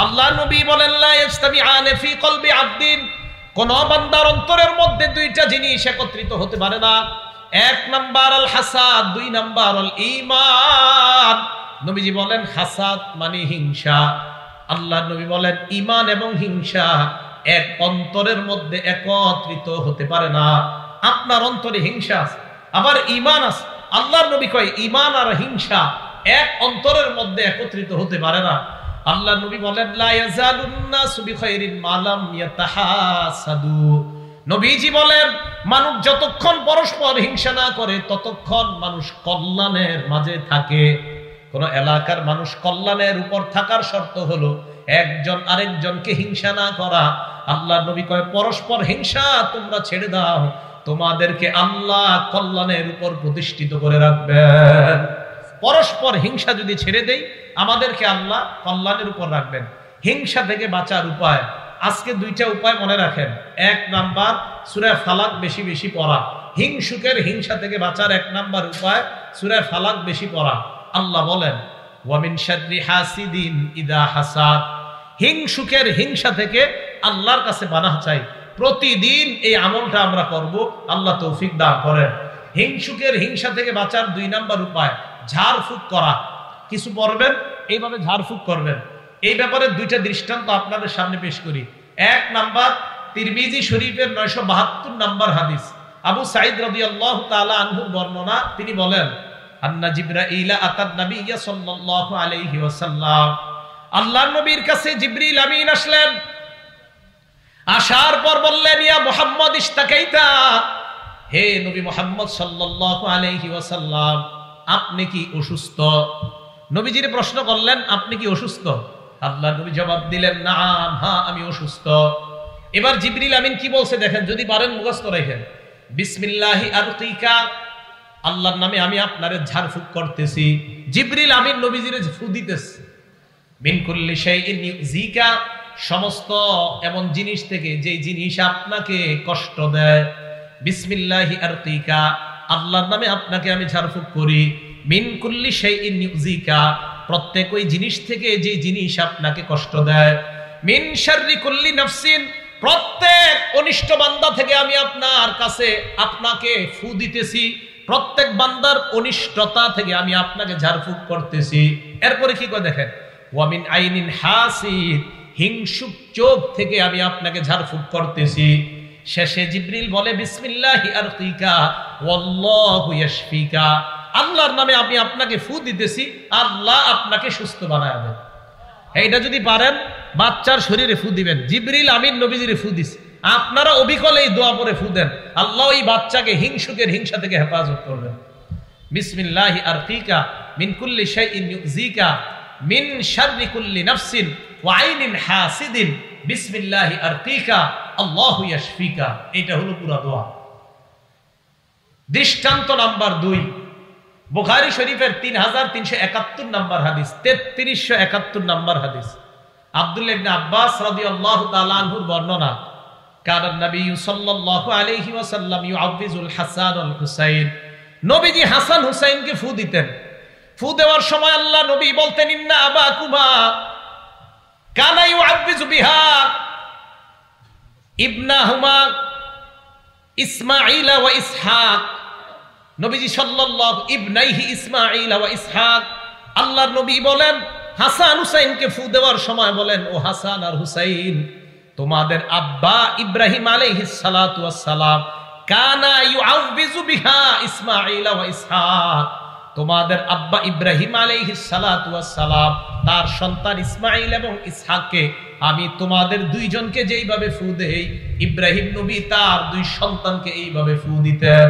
আল্লাহ নবী বলেন লা ইস্তামিআনে ফি কলবি আবদিন, কোন বান্দার অন্তরের মধ্যে দুইটা জিনিস একত্রিত হতে পারে না। এক নাম্বার আল হাসাদ, দুই নাম্বার আল ঈমান। নবীজি বলেন হাসাদ মানে হিংসা, আল্লাহ নবী বলেন ঈমান এবং হিংসা এক অন্তরের মধ্যে একত্রিত হতে পারে না। আপনার অন্তরে হিংসা আছে, আবার ঈমান আছে। আল্লাহর নবী কয় ঈমান আর হিংসা এক অন্তরের মধ্যে একত্রিত হতে পারে না। আল্লাহ নবী বলেন লা ইয়াজালুন নাসু বিখাইরিন মা লাম ইয়াতাহাসাদু। নবীজি বলেন মানুষ যতক্ষণ পরস্পর হিংসা না করে ততক্ষণ মানুষ কল্যাণের মাঝে থাকে। কোন এলাকার মানুষ কল্যাণের উপর থাকার শর্ত হলো একজন আরেকজনকে হিংসা না করা। আল্লাহ নবী কয় পরস্পর হিংসা তোমরা ছেড়ে দাও, তোমাদেরকে আল্লাহ কল্যাণের উপর প্রতিষ্ঠিত করে রাখবেন। পরস্পর হিংসা যদি ছেড়ে দেই আমাদেরকে আল্লাহ কল্যাণের উপর রাখবেন। হিংসা থেকে বাঁচার উপায় আজকে দুইটা উপায় মনে রাখেন। এক নাম্বার সূরা ফালাক বেশি বেশি পড়া। হিংসুকের হিংসা থেকে বাঁচার এক নাম্বার উপায় সূরা ফালাক বেশি পড়া। আল্লাহ বলেন ওয়া মিন শাররি হাসিদিন ইযা হাসাদ। হিংসুকের হিংসা থেকে আল্লাহর কাছে পানাহ চাই। প্রতিদিন এই আমলটা আমরা করব, আল্লাহ তৌফিক দান করেন। হিংসুকের হিংসা থেকে বাঁচার দুই নাম্বার উপায় ঝাড়ফুঁক করা। কিছু পড়বেন এইভাবে ঝাড়ফুঁক করবেন। এই ব্যাপারে দুইটা দৃষ্টান্ত আপনাদের সামনে পেশ করি। এক নাম্বার তিরমিজি শরীফের 972 নাম্বার হাদিস, আবু সাঈদ রাদিয়াল্লাহু তাআলা আনহুর বর্ণনা। তিনি বলেন আন্না জিবরাইল আতান নবিয়্য সাল্লাল্লাহু আলাইহি ওয়াসাল্লাম, আল্লাহর নবীর কাছে জিবরিল আমিন আসলেন। আসার পর বললেন ইয়া মুহাম্মদ ইশতাকাইতা, হে নবী মুহাম্মদ সাল্লাল্লাহু আলাইহি ওয়াসাল্লাম আপনি কি অসুস্থ? নবীজির প্রশ্ন করলেন আপনি কি অসুস্থ? আল্লাহ নবী জবাব দিলেন নাম, হ্যাঁ আমি অসুস্থ। এবার জিবরিল আমিন কি বলছে দেখেন, যদি পারেন মুখস্থ রাখেন। বিসমিল্লাহি আরকিকা, আল্লাহর নামে আমি আপনারে ঝাড়ফুঁক করতেছি। জিবরিল আমিন নবীজির ফু দিতেছে। মিন কুল্লি শাইইন ইউযিকা, সমস্ত এমন জিনিস থেকে যে জিনিস আপনাকে কষ্ট দেয়। বিসমিল্লাহি আরকিকা, আল্লাহর নামে আপনাকে আমি ঝাড়ফুঁক করি। মিন কুল্লি শাইইন ইউযিকা, প্রত্যেক ওই জিনিস থেকে যে জিনিস আপনাকে কষ্ট দেয়। মিন শাররি কুল্লি নাফসিন, প্রত্যেক অনিষ্ট বান্দা থেকে আমি আপনার কাছে আপনাকে ফু দিতেছি। প্রত্যেক বান্দার অনিষ্টতা থেকে আমি আপনাকে ঝাড়ফুঁক করতেছি। এরপরে কি করে দেখেন, ওয়া মিন আইনিন হাসিদ, হিংসুক চোখ থেকে আমি আপনাকে ঝাড়ফুঁক করতেছি। শেষে জিবরিল বলে বিসমিল্লাহি আরকিকা ওয়াল্লাহু ইয়াশফিকা, আল্লাহর নামে আমি আপনাকে ফু দিতেছি, আল্লাহ আপনাকে সুস্থ বানায় দেন। এইটা যদি পারেন বাচ্চার শরীরে ফু দিবেন। জিবরিল আমিন নবীজিরে ফু দিছে, আপনারা অবিকলে এই দোয়া পরে ফু দেন, আল্লাহ এই বাচ্চাকে হিংসুকের হিংসা থেকে হেফাজত করবেন। বিসমিল্লাহি আরকিকা মিন কুল্লি শাইইন ইউযিকা মিন শাররি কুল্লি নাফসিন ওয়া আইনিন হাসিদিন বিসমিল্লাহি আরকিকা আল্লাহু ইয়াশফিকা। এটা হলো পুরো দোয়া। দৃষ্টান্ত নাম্বার 2, বুখারী শরীফের 3371 নাম্বার হাদিস, 3371 নাম্বার হাদিস। আব্দুল্লাহ ইবনে আব্বাস রাদিয়াল্লাহু তাআলা আনহুর বর্ণনা, কানা নবী সাল্লাল্লাহু আলাইহি ওয়াসাল্লাম ইউআবিজুল হাসান ওয়াল হুসাইন, নবীজি হাসান হুসাইনকে ফু দিতেন। ফু দেওয়ার সময় আল্লাহ নবী বলতেন ইন্না আবাকুমা কানা ইউআবিজু বিহা ইবনাহুমা ইসমাঈল ওয়া ইসহাক। নবীজি সাল্লাল্লাহু ইবনাইহি ইসমাঈল ওয়া ইসহাক, আল্লাহর নবী বলেন হাসান হুসাইনকে ফু দেওয়ার সময় বলেন ও হাসান আর হুসাইন, তোমাদের আব্বা ইব্রাহিম আলাইহিস সালাতু ওয়াস সালাম কানা ইউআবিজু বিহা ইসমাঈল ওয়া ইসহাক, তোমাদের আব্বা ইব্রাহিম আলাইহিস সালাতু ওয়াস সালাম তার সন্তান ইসমাঈল এবং ইসহাককে আমি তোমাদের দুইজনকে যেইভাবে ফু দেই, ইব্রাহিম নবী তার দুই সন্তানকে এইভাবে ফু দিতেন।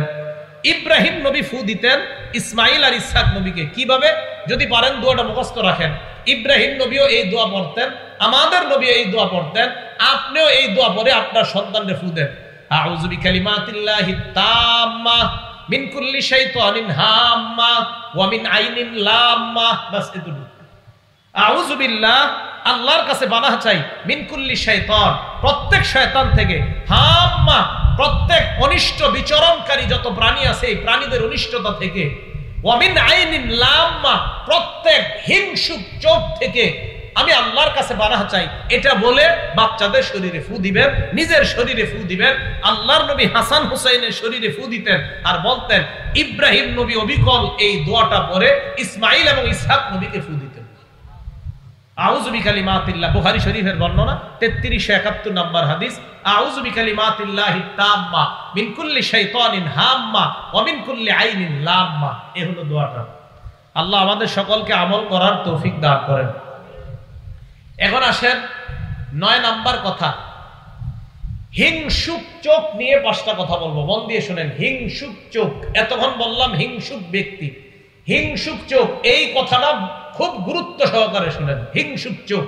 ইব্রাহিম নবী ফু দিতেন ইসমাঈল আর ইসহাক নবীকে কিভাবে, যদি পারেন দোয়াটা মুখস্থ রাখেন। ইব্রাহিম নবীও এই দোয়া পড়তেন, আমাদের নবীও এই দোয়া পড়তেন, আপনিও এই দোয়া পড়ে আপনার সন্তানকে ফু দেন। আউযু বিকালিমাতিল্লাহি তাম্মা মিন কুল্লি শাইতানিন হাম্মা ওয়া মিন আইনিন লাম্মা। বাস এতটুকু। আউযু বিল্লাহ, আল্লাহর কাছে পানাহ চাই, মিন কুল্লি শাইতান, প্রত্যেক শয়তান থেকে, হাম্মা, প্রত্যেক অনিষ্ট বিচরণকারী যত প্রাণী আছে এই প্রাণীদের অনিষ্টতা থেকে, ওয়া মিন আইনিন লাম্মা, প্রত্যেক হিংসুক চোখ থেকে আমি আল্লাহর কাছে বারাহ চাই, এটা বলে বাচ্চাদের শরীরে ফু দিবেন, নিজের শরীরে ফু দিবেন। আল্লাহর নবী হাসান হুসাইনের শরীরে ফু দিতেন আর বলতেন, ইব্রাহিম নবী অবিকল এই দোয়াটা পরে ইসমাইল এবং ইসহাক নবীকে ফু দিতেন। আউযু বিকালিমাতিল্লাহ, বুখারী শরীফের বর্ণনা 3371 নম্বর হাদিস। আউযু বিকালিমাতিল্লাহি তাম্মা মিন কুল্লি শাইতানিন হাম্মা ওয়া মিন কুল্লি আইনিন লাম্মা। এই হলো দোয়াটা। আল্লাহ আমাদের সকলকে আমল করার তৌফিক দান করেন। এখন আসেন 9 নাম্বার কথা, হিংসুক চোখ নিয়ে 5টা কথা বলবো, মন দিয়ে শুনেন। হিংসুক চোখ, এতক্ষণ বললাম হিংসুক ব্যক্তি, হিংসুক চোখ, এই কথাটা খুব গুরুত্ব সহকারে শুনেন। হিংসুক চোখ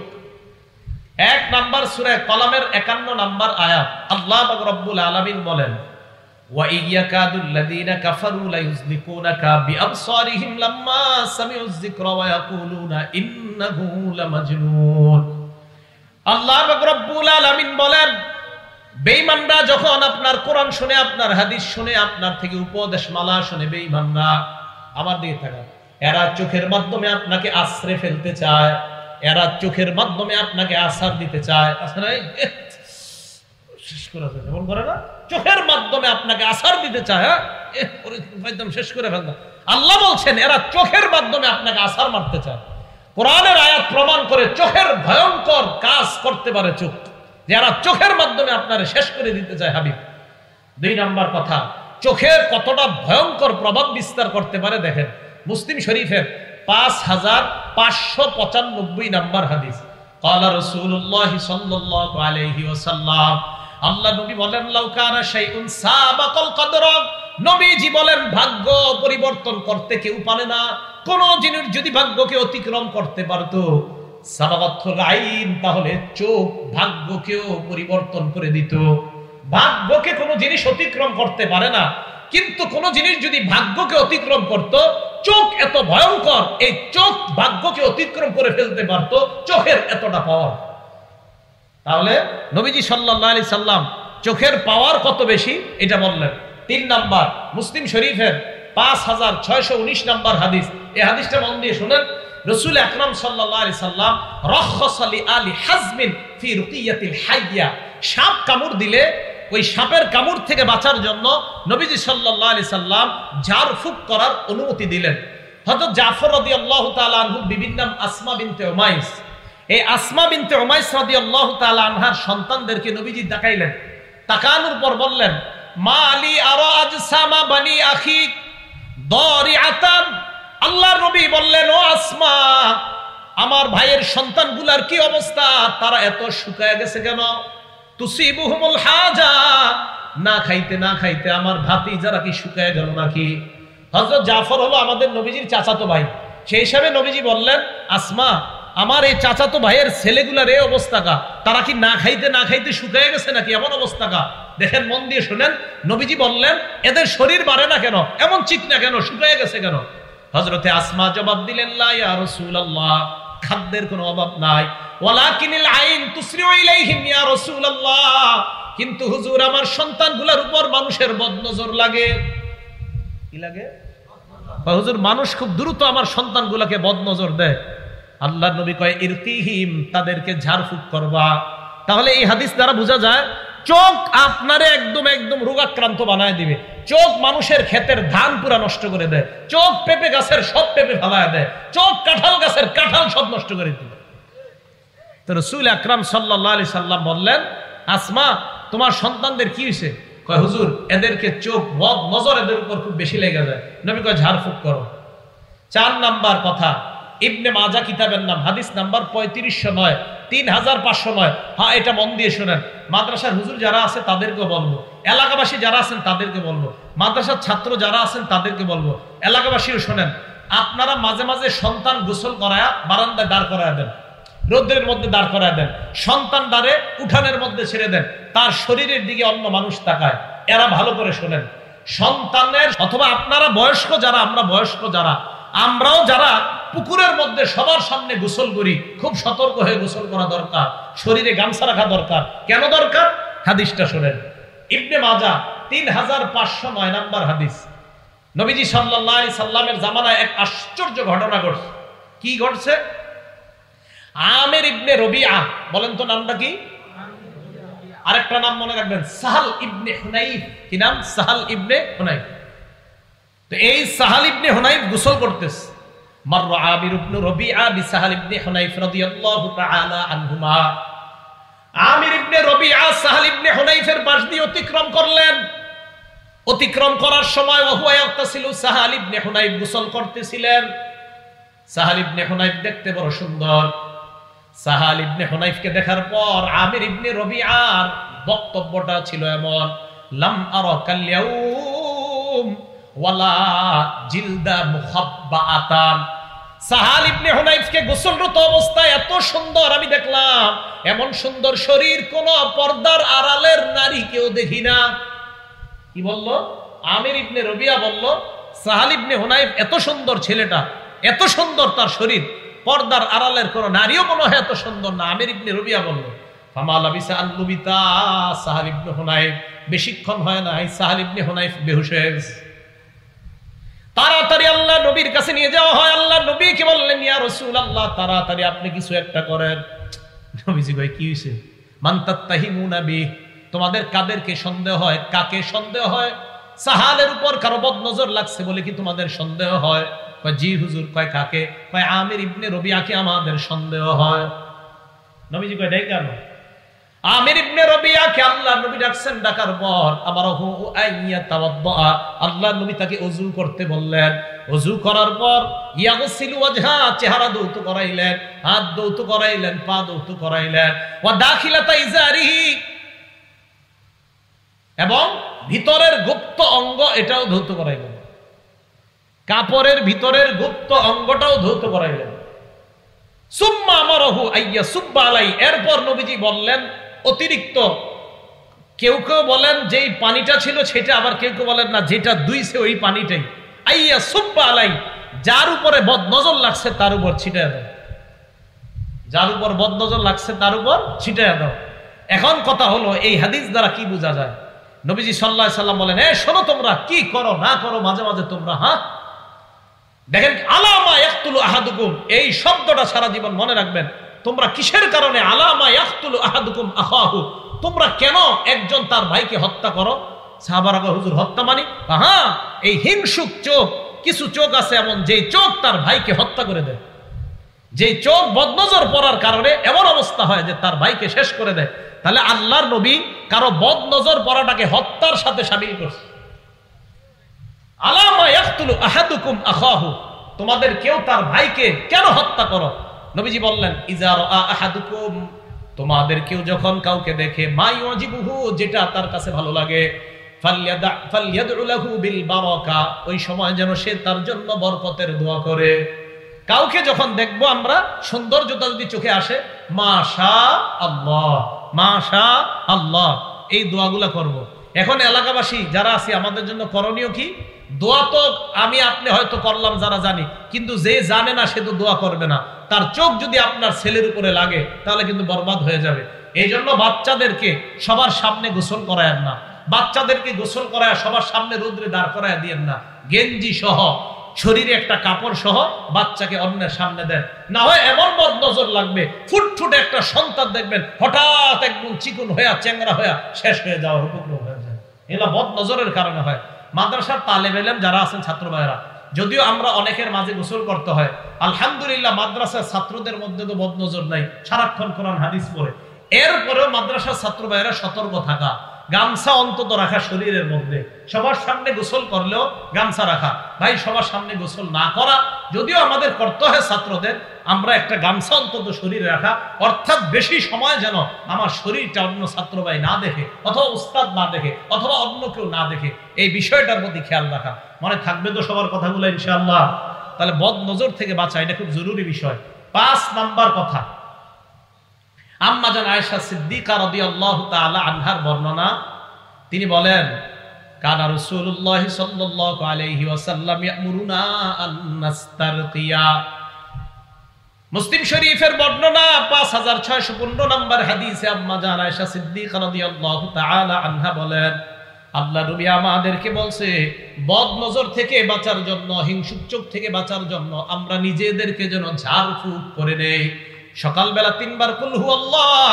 1 নাম্বার সূরা কলামের 51 নাম্বার আয়াত, আল্লাহ পাক রব্বুল আলামিন বলেন, ওয়া ইয়াকাদুল লাযীনা কাফারু লা ইউযলিকুনাকা বিআবসারিহিম লাম্মা সামিউয যিকরা ওয়া ইয়াকুলুনা ইন্নাহু লামাজনুন। আল্লাহ পাক রব্বুল আলামিন বলেন, বেঈমানরা যখন আপনার কোরআন শুনে, আপনার হাদিস শুনে, আপনার থেকে উপদেশ মালা শুনে, বেঈমানরা আমার দিকে তাকান, এরা চোখের মাধ্যমে আপনাকে আশ্রয় ফেলতে চায়, এরা চোখের মাধ্যমে আপনাকে আসার দিতে চায়। শেষ করে এমন করে না, চোখের মাধ্যমে আপনাকে আসার দিতে চায়। একদম শেষ করে ফেলতাম। আল্লাহ বলছেন এরা চোখের মাধ্যমে আপনাকে আসার মারতে চায়। কোরআনের আয়াত প্রমাণ করে চোখের ভয়ঙ্কর কাজ করতে পারে চোখ, যারা চোখের মাধ্যমে আপনারা শেষ করে দিতে চায়। হাবিব 2 নাম্বার কথা, চোখের কতটা ভয়ঙ্কর প্রভাব বিস্তার করতে পারে দেখেন। মুসলিম শরীফের 5595 নাম্বার হাদিস, ক্বালা রাসূলুল্লাহ সাল্লাল্লাহু আলাইহি ওয়াসাল্লাম, আল্লাহ নবী বলেন, লাউ কানা শাইউন সাবাকাল কদর, নবীজি বলেন ভাগ্য পরিবর্তন করতে কেউ পারে না। কোন জিনিস যদি ভাগ্যকে অতিক্রম করতে পারতো, সাবাকাতুল আইন, তাহলে চোখ ভাগ্যকেও পরিবর্তন করে দিত। ভাগ্যকে কোনো জিনিস অতিক্রম করতে পারে না, কিন্তু কোন জিনিস যদি ভাগ্যকে অতিক্রম করত, চোখ এত ভয়ঙ্কর, এই চোখ ভাগ্যকে অতিক্রম করে ফেলতে পারত, চোখের এতটা পাওয়ার। তাহলে নবীজি সাল্লাল্লাহু আলাইহি সাল্লাম চোখের পাওয়ার কত বেশি এটা বললেন। 3 নাম্বার, মুসলিম শরীফের 5619 নাম্বার হাদিস, এই হাদিসটা মন দিয়ে শুনেন। রাসূল আকরাম সাল্লাল্লাহু আলাইহি সাল্লাম রাখাসা লি আলি হাজমিন ফি রুকিয়াতিল হাইয়া, সাপ কামড় দিলে ওই সাপের কামড় থেকে বাঁচার জন্য নবীজি সাল্লাল্লাহু আলাইহি সাল্লাম ঝাড়ফুঁক করার অনুমতি দিলেন। হযরত জাফর রাদিয়াল্লাহু তাআলা আনহু বিবির নাম আসমা বিনতে উমাইস, এই আসমা বিনতে উমাইস রাদিয়াল্লাহু তাআলা আনহার সন্তানদেরকে নবীজি তাকাইলেন, তাকানোর পর বললেন, মালি আরা আজসামা বানি আখিক দারিআতান। আল্লাহর নবী বললেন, ও আসমা, আমার ভাইয়ের সন্তানগুলার কি অবস্থা, তারা এত শুকায় গেছে কেন? তুসিবুহুমুল হাজা, না খাইতে না খাইতে আমার ভাতিজারা কি শুকায় গেল নাকি? হযরত জাফর হলো আমাদের নবীজির চাচাতো ভাই, সেই হিসাবে নবীজি বললেন, আসমা, আমার এই চাচাতো ভাইয়ের ছেলেগুলার এই অবস্থা কা, তারা কি না খাইতে না খাইতে শুকায় গেছে নাকি, এমন অবস্থা কা? দেখেন, মন দিয়ে শুনেন, নবীজি বললেন এদের শরীর বাড়ে না কেন, এমন চিকনা কেন, শুকায় গেছে কেন? হযরতে আসমা জবাব দিলেন, লা ইয়া রাসূলুল্লাহ, খাদ্যের কোনো অভাব নাই, ওয়ালাকিনিল আইন তুসরিউ ইলাইহিম ইয়া রাসূলুল্লাহ, কিন্তু হুজুর আমার সন্তানগুলোর উপর মানুষের বদনজর লাগে। কি লাগে? হুজুর মানুষ খুব দ্রুত আমার সন্তানগুলোকে বদনজর দেয়। আল্লাহর নবী কয়, ইরতিহিম, তাদেরকে ঝাড়ফুঁক করবা। তাহলে এই হাদিস দ্বারা বোঝা যায় চোখ আপনারে একদম একদম রোগাক্রান্ত বানায় দিবে। চোখ মানুষের ক্ষেতের ধান পুরা নষ্ট করে দেয়, চোখ পেঁপে গাছের সব পেঁপে ফেলায় দেয়, চোখ কাঁঠাল গাছের কাঁঠাল সব নষ্ট করে দিবে। তো রাসূল আকরাম সাল্লাল্লাহু আলাইহি সাল্লাম বললেন, আসমা, তোমার সন্তানদের কি হয়েছে? কয়, হুজুর এদেরকে চোখ বদ নজর এদের উপর খুব বেশি লেগে যায়। নবী কয়, ঝাড়ফুঁক করো। 4 নাম্বার কথা, ইবনে মাজাহ কিতাবের নাম, হাদিস নাম্বার 3509, 3509। হ্যাঁ, এটা মন দিয়ে শুনেন। মাদ্রাসার হুজুর যারা আছে তাদেরকে বলবো, এলাকাবাসী যারা আছেন তাদেরকে বলবো, মাদ্রাসার ছাত্র যারা আছেন তাদেরকে বলবো, এলাকাবাসীও শোনেন। আপনারা মাঝে মাঝে সন্তান গোসল করায়া বারান্দায় দাঁড় করায় দেন, রোদ্রের মধ্যে দাঁড় করায় দেন, সন্তান দাঁড়ে উঠানের মধ্যে ছেড়ে দেন, তার শরীরের দিকে অন্য মানুষ তাকায়। এরা ভালো করে শোনেন, সন্তানের অথবা আপনারা বয়স্ক যারা, আমরা বয়স্ক যারা, আমরাও যারা পুকুরের মধ্যে সবার সামনে গোসল করি, খুব সতর্ক হয়ে গোসল করা দরকার, শরীরে গামছা রাখা দরকার। কেন দরকার? হাদিসটা শোনেন। ইবনে মাজাহ 3509 নাম্বার হাদিস। নবীজি সাল্লাল্লাহু আলাইহি সাল্লামের জামানায় এক আশ্চর্য ঘটনা ঘটছে। কি ঘটছে? আমির ইবনে রবিআ, বলেন তো নামটা কি? আরেকটা নাম মনে রাখবেন, সাহাল ইবনে হুনাইফ। কি নাম? সাহাল ইবনে হুনাইফ। তো এই সাহাল ইবনে হুনাইফ গোসল করতেছে। মাররা আমির ইবনে রবিআ বিসাহাল ইবনে হুনাইফ রাদিয়াল্লাহু তাআলা আনহুমা। আমির ইবনে রবিআ সাহাল ইবনে হুনাইফের পাশ দিয়ে অতিক্রম করলেন। অতিক্রম করার সময় ওহুয়া ইয়াগতাসিলু, সাহাল ইবনে হুনাইফ গোসল করতেছিলেন। সাহাল ইবনে হুনাইফ দেখতে বড় সুন্দর। সাহাল ইবনে হুনাইফকে দেখার পর আমির ইবনে রবিআর বক্তব্যটা ছিল এমন, লাম আরা কাল ইয়াউম ওয়ালা জিলদা মুখাব্বাআতান। সাহাল ইবনে হুনাইফকে গোসলরত অবস্থায় এত সুন্দর আমি দেখলাম, এমন সুন্দর শরীর কোন পর্দার আড়ালের নারী কেউ দেখি না। কি বলল? আমির ইবনে রবিআ বলল, সাহাল ইবনে হুনাইফ এত সুন্দর ছেলেটা, এত সুন্দর তার শরীর, পর্দার আড়ালের কোন নারীও মনে হয় এত সুন্দর না। আমির ইবনে রবিআ বলল, ফামা লাবিসা আন লুবিতা সাহাল ইবনে হুনাইফ, বেশিক্ষণ হয় না সাহাল ইবনে হুনাইফ বেহুশ হয়ে গেছে। তাড়াতাড়ি আল্লাহ নবীর কাছে নিয়ে যাওয়া হয়। আল্লাহ নবী কি বললেন, ইয়া রাসূলুল্লাহ, তাড়াতাড়ি আপনি কিছু একটা করেন। নবীজি কয়, কি হইছে? মান তাত্তাহিমুনা বি, তোমাদের কাদেরকে সন্দেহ হয়? কাকে সন্দেহ হয়? সাহালের উপর কারো বদনজর লাগছে বলে কি তোমাদের সন্দেহ হয়? কয়, জি হুজুর। কয়, কাকে? কয়, আমির ইবনে রবিআকে আমাদের সন্দেহ হয়। নবীজি কয়, নাই কেন? আমির ইবনে রবিআকে আল্লাহ নবী ডাকছেন। ডাকার পর আমারহু আইয়া তাওয়াদ্দা, আল্লাহ নবী তাকে ওযু করতে বললেন। ওযু করার পর ইয়াগসিলু ওয়াজহা, চেহারা ধৌত করাইলেন, হাত ধৌত করাইলেন, পা ধৌত করাইলেন। ওয়া দাখিলাতা ইজারিহি, এবং ভিতরের গুপ্ত অঙ্গ এটাও ধৌত করাইলেন। কাপড়ের ভিতরের গুপ্ত অঙ্গটাও ধৌত করাইলেন। সুম্মা আমারহু আইয়া সুব্বা আলাই, এরপর নবীজি বললেন অতিরিক্ত, কেউ কেউ বলেন যেই পানিটা ছিল সেটা, আবার কেউ কেউ বলেন না যেটা দুইছে ওই পানিটাই। আইয়া সুব্বা আলাই, যার উপরে বদনজর লাগছে তার উপর ছিটায় দাও। যার উপর বদনজর লাগছে তার উপর ছিটায় দাও। এখন কথা হলো, এই হাদিস দ্বারা কি বোঝা যায়? নবীজি সাল্লাল্লাহু আলাইহি সাল্লাম বলেন, শোনো তোমরা কি করো না করো মাঝে মাঝে তোমরা, দেখেন, আলামা ইয়াকতুলু আহাদুকুম, এই শব্দটা সারা জীবন মনে রাখবেন। তোমরা কিসের কারণে আলামা ইয়াকতুলু আহাদুকুম আখাহু, তোমরা কেন একজন তার ভাইকে হত্যা করো? সাহাবারা কয়, হুজুর হত্যা মানে? হ্যাঁ, এই হিংসুক চোখ, কিছু চোখ আছে এমন যেই চোখ তার ভাইকে হত্যা করে দেয়। যেই চোখ বদনজর পড়ার কারণে এমন অবস্থা হয় যে তার ভাইকে শেষ করে দেয়। তাহলে আল্লাহর নবী কারো বদনজর পড়াটাকে হত্যার সাথে শামিল করছে। আলামা ইয়াকতুলু আহাদুকুম আখাহু, তোমাদের কেউ তার ভাইকে কেন হত্যা করো? নবীজি বললেন, ইজা রাআ আহাদুকুম, তোমাদের কেউ যখন কাউকে দেখে, মা ইউজিবুহু, যেটা তার কাছে ভালো লাগে, ফালইয়াদউ লাহু বিল বারাকা, ওই সময় যেন সে তার জন্য বরকতের দোয়া করে। কাউকে যখন দেখবো আমরা, সৌন্দর্যতা যদি চোখে আসে, মাশাআল্লাহ মাশাআল্লাহ, এই দোয়াগুলা করব। এখন এলাকাবাসী যারা আছি, আমাদের জন্য করণীয় কি? দোয়া তো আমি আপনি হয়তো করলাম যারা জানি, কিন্তু যে জানে না সে তো দোয়া করবে না। তার চোখ যদি আপনার ছেলের উপরে লাগে তাহলে কিন্তু বরবাদ হয়ে যাবে। এই জন্য বাচ্চাদেরকে সবার সামনে গোসল করায়েন না, বাচ্চাদেরকে গোসল করায় সবার সামনে রোদ্রে দাঁড় করায় দিয়েন না। গেঞ্জি সহ, শরীরে একটা কাপড় সহ বাচ্চাকে অন্যের সামনে দেন, না হয় এমন বদনজর লাগবে, ফুটফুটে একটা সন্তান দেখবেন হঠাৎ একদম চিকন হয়ে চ্যাংরা হয়ে শেষ হয়ে যাওয়ার উপক্রম হয়ে যায়। এগুলো বদনজরের কারণে হয়। মাদ্রাসার তালেব ইলম যারা আছেন, ছাত্র ভাইয়েরা, যদিও আমরা অনেকের মাঝে গোসল করতে হয়, আলহামদুলিল্লাহ মাদ্রাসার ছাত্রদের মধ্যে তো বদনজর নাই, সারাক্ষণ কোরআন হাদিস পড়ে। এরপরেও মাদ্রাসার ছাত্র ভাইয়েরা সতর্ক থাকা, গামছা অন্তত রাখা শরীরের মধ্যে, সবার সামনে গোসল করলেও গামছা রাখা। ভাই, সবার সামনে গোসল না করা যদিও আমাদের করতে হয় ছাত্রদের, আমরা একটা গামছা অন্তত শরীরে রাখা, অর্থাৎ বেশি সময় যেন আমার শরীরটা অন্য ছাত্র ভাই না দেখে, অথবা উস্তাদ না দেখে, অথবা অন্য কেউ না দেখে, এই বিষয়টার প্রতি খেয়াল রাখা। মনে থাকবে তো সবার কথাগুলো ইনশাআল্লাহ? তাহলে বদ নজর থেকে বাঁচা, এটা খুব জরুরি বিষয়। 5 নাম্বার কথা, আম্মা জান আয়েশা সিদ্দিকা রাদিয়াল্লাহু তাআলা আনহার বর্ণনা, তিনি বলেন, কানা রাসূলুল্লাহ সাল্লাল্লাহু আলাইহি ওয়াসাল্লাম ইয়ামুরুনা আন নাস্তারকিয়া। মুসলিম শরীফের বর্ণনা 5615 নম্বর হাদিসে আম্মা জান আয়েশা সিদ্দিকা রাদিয়াল্লাহু তাআলা আনহা বলেন, আল্লাহ নবী আমাদেরকে বলছে, বদ নজর থেকে বাঁচার জন্য, হিংসুক চোখ থেকে বাঁচার জন্য আমরা নিজেদেরকে যেন ঝাড়ফুঁক করে নেই, সকালবেলা 3 বার কুল হুয়াল্লাহ,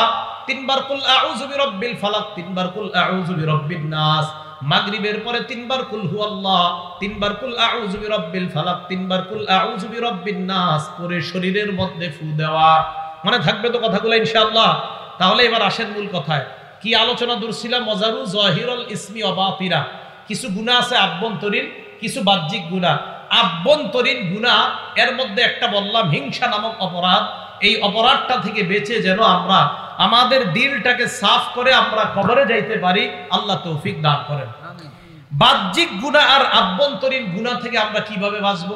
3 বার কুল আউযু বিরাব্বিল ফালাক, 3 বার কুল আউযু বিরাব্বিন নাস। মাগরিবের পরে 3 বার কুল হুয়াল্লাহ, 3 বার কুল আউযু বিরাব্বিল ফালাক, 3 বার কুল আউযু বিরাব্বিন নাস পরে শরীরের মধ্যে ফু দেওয়া। মনে থাকবে তো কথাগুলো ইনশাআল্লাহ? তাহলে এবার আসেন মূল কথায়। কি আলোচনা দূরছিলাম? মজারু জাহিরুল ইসমি ওয়া বাতিরা। কিছু গুনাহ আছে আভ্যন্তরীণ, কিছু বাহ্যিক গুনাহ। আভ্যন্তরীণ গুনাহ এর মধ্যে একটা বললাম হিংসা নামক অপরাধ। এই অপরাধটা থেকে বেঁচে যেন আমরা আমাদের দিলটাকে সাফ করে আমরা কবরে যাইতে পারি, আল্লাহ তৌফিক দান করেন। বাহ্যিক গুনাহ আর আভ্যন্তরীণ গুনাহ থেকে আমরা কিভাবে বাঁচবো?